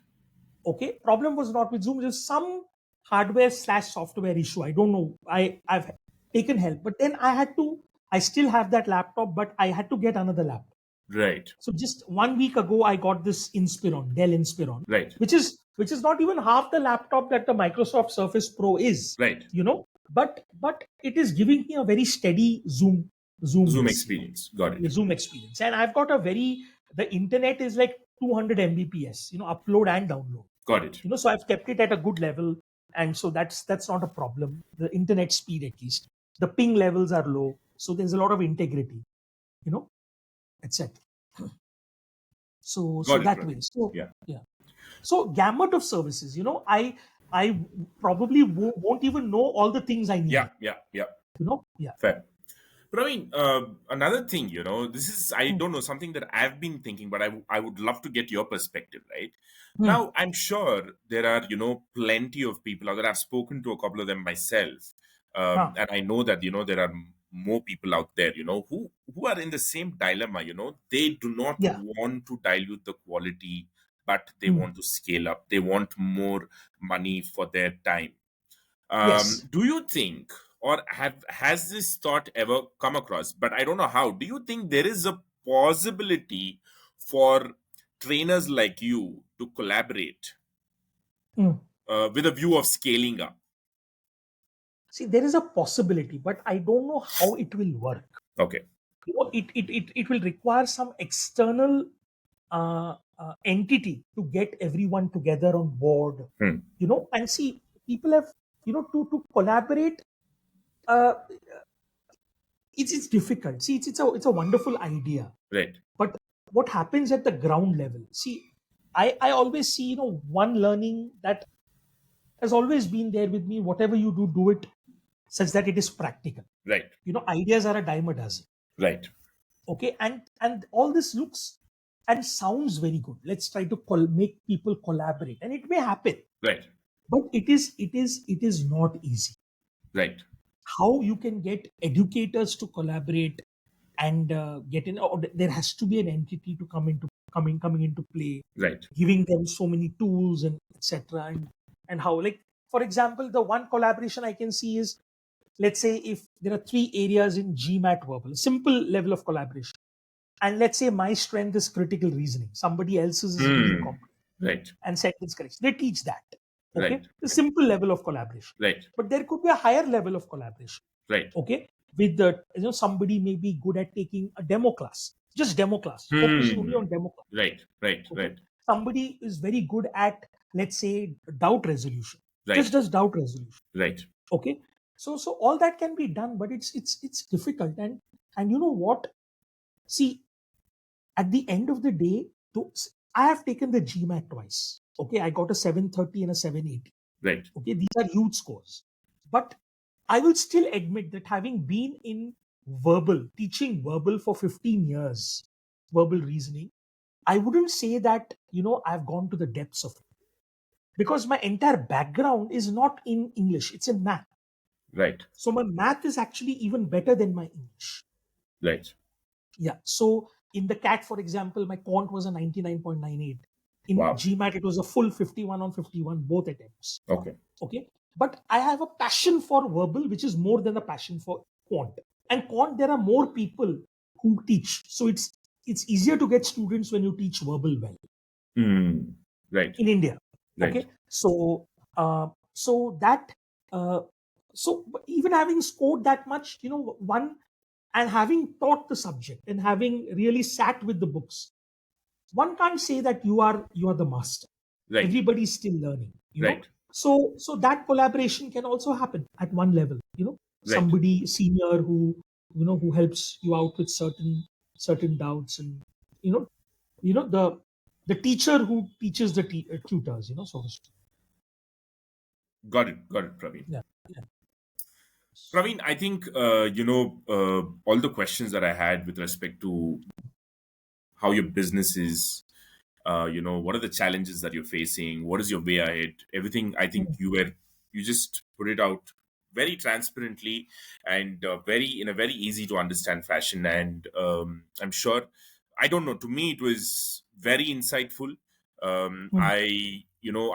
Okay, problem was not with Zoom. There's some hardware slash software issue. I don't know. I've taken help, but then I still have that laptop, but I had to get another laptop. Right. So just 1 week ago, I got this Inspiron, Dell Inspiron, Right. which is not even half the laptop that the Microsoft Surface Pro is. Right. But it is giving me a very steady Zoom this, experience. Got it. Zoom experience, and I've got the internet is like 200 Mbps, upload and download. Got it. So I've kept it at a good level, and so that's not a problem. The internet speed, at least, the ping levels are low, so there's a lot of integrity, etc. So Got it, that Praveen. way. So Yeah. yeah. So gamut of services. I probably won't even know all the things I need. Yeah. Yeah. Yeah. Yeah. Fair. Praveen, another thing, this is, I don't know, something that I've been thinking, but I would love to get your perspective, right? Now, I'm sure there are, plenty of people out there. I've spoken to a couple of them myself. And I know that, there are more people out there, who are in the same dilemma, they do not Yeah. want to dilute the quality, but they want to scale up. They want more money for their time. Yes. Do you think, or has this thought ever come across? But I don't know how. Do you think there is a possibility for trainers like you to collaborate with a view of scaling up? See, there is a possibility, but I don't know how it will work. Okay. It will require some external entity to get everyone together on board. And see, people have, to collaborate. Uh, it's difficult. See, it's a wonderful idea, Right. but what happens at the ground level? See, I always see, one learning that has always been there with me. Whatever you do it such that it is practical. Right. Ideas are a dime a dozen. Right. Okay, and all this looks and sounds very good. Let's try to make people collaborate, and it may happen. Right. But it is not easy. Right. how you can get educators to collaborate and get in, or there has to be an entity to coming into play, Right. giving them so many tools and etc. And how, like, for example, the one collaboration I can see is, let's say if there are three areas in GMAT verbal, simple level of collaboration, and let's say my strength is critical reasoning, somebody else's is reading Hmm. comprehension Right. and sentence correction, they teach that. Right. Okay, the simple level of collaboration. Right. But there could be a higher level of collaboration. Right. Okay, with the, somebody may be good at taking a demo class, just demo class, focusing only Hmm. on demo class. Right. Right. Okay, Right. somebody is very good at, let's say, doubt resolution, just Right. does doubt resolution. Right. Okay, so all that can be done, but it's difficult. And you know what, see, at the end of the day, I have taken the GMAT twice. Okay, I got a 730 and a 780. Right. Okay, these are huge scores. But I will still admit that having been in teaching verbal for 15 years, verbal reasoning, I wouldn't say that, I've gone to the depths of it. Because my entire background is not in English, it's in math. Right. So my math is actually even better than my English. Right. Yeah. So in the CAT, for example, my quant was a 99.98. In Wow. GMAT, it was a full 51 on 51, both attempts. Okay. Okay. But I have a passion for verbal, which is more than a passion for quant. And quant, there are more people who teach. So it's easier to get students when you teach verbal well Hmm. Right. in India. Right. Okay. So that so even having scored that much, one, and having taught the subject and having really sat with the books, one can't say that you are the master. Right. Everybody's still learning, Right. so that collaboration can also happen at one level, Right. somebody senior who helps you out with certain doubts, and you know the teacher who teaches the tutors, so to speak. Got it. Got it, Praveen. Yeah, yeah. Praveen, I think all the questions that I had with respect to how your business is, what are the challenges that you're facing, what is your way ahead, everything. I think Mm, you just put it out very transparently and very in a very easy to understand fashion. And I'm sure, I don't know, to me it was very insightful. mm, I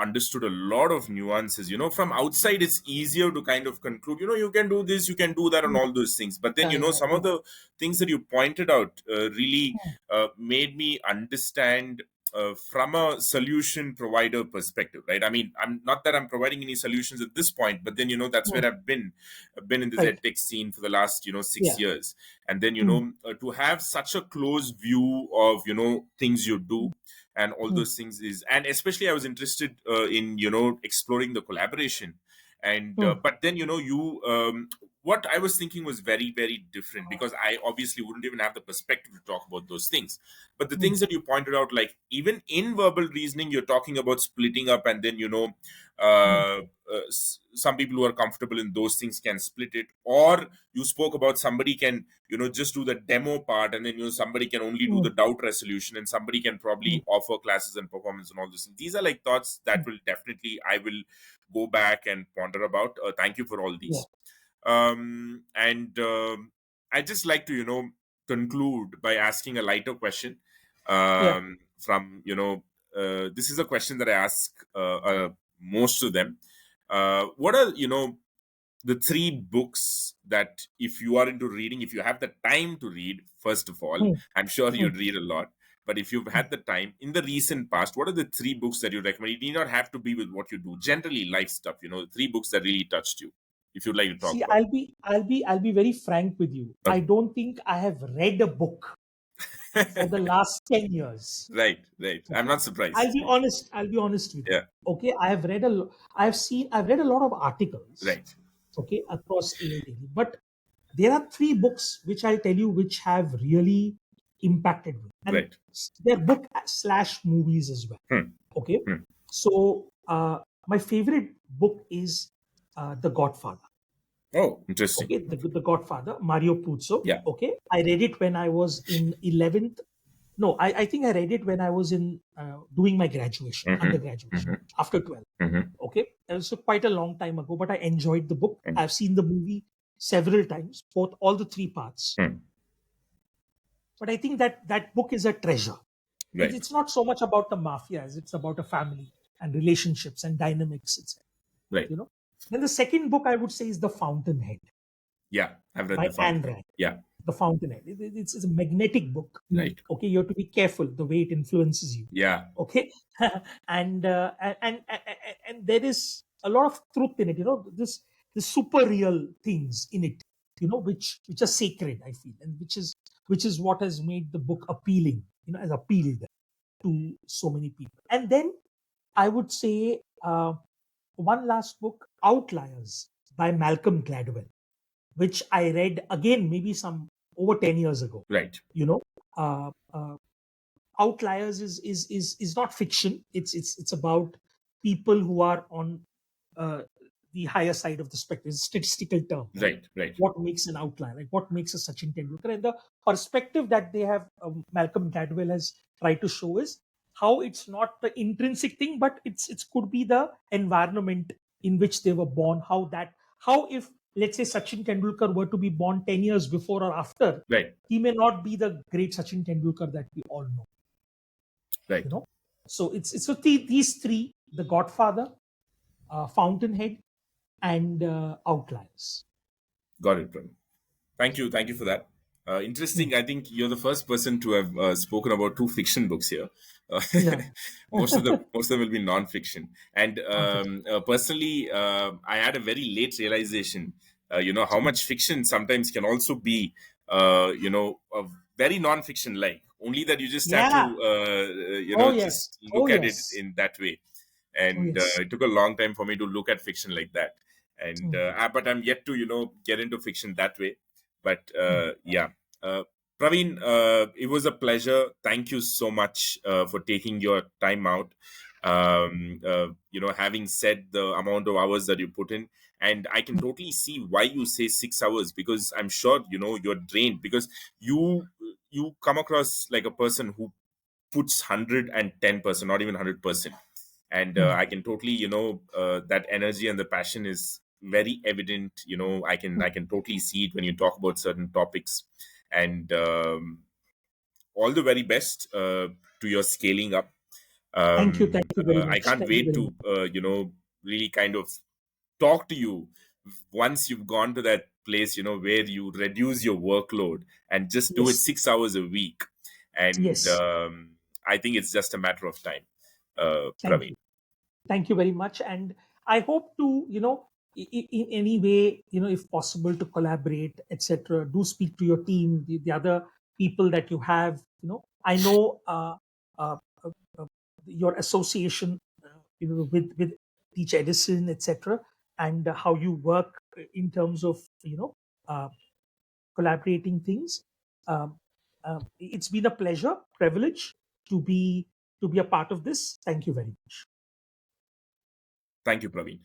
understood a lot of nuances. From outside it's easier to kind of conclude, you can do this, you can do that, and mm. all those things. But then Yeah, yeah, some of yeah. the things that you pointed out really Mm, made me understand from a solution provider perspective, right? I mean, I'm not that I'm providing any solutions at this point, but then that's mm. where I've been in this Right. edtech scene for the last 6 Yeah. years. And then Mm, to have such a close view of things you do and all mm, those things is, and especially I was interested in exploring the collaboration. And mm, but then you what I was thinking was very, very different, because I obviously wouldn't even have the perspective to talk about those things. But the mm, things that you pointed out, like even in verbal reasoning, you're talking about splitting up, and then mm, some people who are comfortable in those things can split it. Or you spoke about somebody can just do the demo part, and then somebody can only do mm, the doubt resolution, and somebody can mm, probably offer classes and performance and all those things. These are like thoughts that mm. will definitely, I will go back and ponder about. Thank you for all Yeah. these. And I just like to conclude by asking a lighter question. Yeah. From this is a question that I ask most of them. What are the three books that, if you are into reading, if you have the time to read, first of all, Mm, I'm sure mm, you'd read a lot, but if you've mm. had the time in the recent past, what are the three books that you recommend? It need not have to be with what you do, generally life stuff, three books that really touched you, if you'd like to talk See, about. I'll be very frank with you. I Okay. don't think I have read a book for the last 10 years. Right, right. I'm Okay. not surprised. I'll be honest with you. Yeah. Okay. I've read a lot of articles, Right, okay, across AI Daily. But there are three books which I'll tell you which have really impacted me. And right. they're book slash movies as well. Hmm, Okay. hmm. So my favorite book is The Godfather. Oh, interesting. Okay, the Godfather, Mario Puzo. Yeah. Okay, I read it when I was in 11th. No, I think I read it when I was in doing my graduation, Mm-hmm, undergraduation, mm-hmm, after 12. mm-hmm, Okay, it was quite a long time ago, but I enjoyed the book. mm-hmm. I've seen the movie. several times, both all the three parts. Hmm. But I think that that book is a treasure. Right. It's not so much about the mafia as it's about a family and relationships and dynamics, etc. Right. You know. Then the second book I would say is The Fountainhead Yeah. I've read by The Anne Fountain. Rand. Yeah. The Fountainhead. It's a magnetic book. Right. Okay, you have to be careful the way it influences you. Yeah. Okay, and there is a lot of truth in it. This super real things in it. Which are sacred. I feel, and which is what has made the book appealing. Has appealed to so many people. And then I would say one last book, Outliers by Malcolm Gladwell, which I read again maybe some over 10 years ago. Right. You know, uh, uh, Outliers is not fiction. It's about people who are on uh, the higher side of the spectrum. It's a statistical term, right? Right. Right. What makes an outlier? Like what makes a Sachin Tendulkar? And the perspective that they have, Malcolm Gladwell has tried to show is how it's not the intrinsic thing, but it could be the environment in which they were born. How if let's say Sachin Tendulkar were to be born 10 years before or after, Right. he may not be the great Sachin Tendulkar that we all know. Right. You know, so it's so these three: The Godfather, Fountainhead, and Outliers. Got it, Praveen. Thank you. Thank you for that. Mm. Interesting. I think you're the first person to have spoken about two fiction books here. Uh, Yeah. most of them will be non-fiction. And Nonfiction. personally, I had a very late realization. How much fiction sometimes can also be, a very non-fiction like. Only that you just have to, Yeah. Oh yes. just Oh look at it yes. in that way. Oh And yes. it took a long time for me to look at fiction like that. And Mm. but I'm yet to get into fiction that way. But Mm. yeah, uh, Praveen, it was a pleasure. Thank you so much for taking your time out. Having said the amount of hours that you put in, and I can totally see why you say 6 hours, because I'm sure you're drained, because you come across like a person who puts 110%, not even 100%. And Mm. I can totally that energy and the passion is very evident. I can totally see it when you talk about certain topics. And all the very best to your scaling up. Thank you. Thank you very I much. can't Thank you wait very to much. really kind of talk to you once you've gone to that place where you reduce your workload and just do it Yes. 6 hours a week. And Yes. I think it's just a matter of time, Thank Praveen. you. Thank you very much. And I hope to, in any way, if possible, to collaborate, etc. Do speak to your team, the other people that you have. I know uh, uh, uh, your association, with Teach Edison, etc., and how you work in terms of, uh, collaborating things. Um, it's been a pleasure, privilege to be a part of this. Thank you very much. Thank you, Praveen.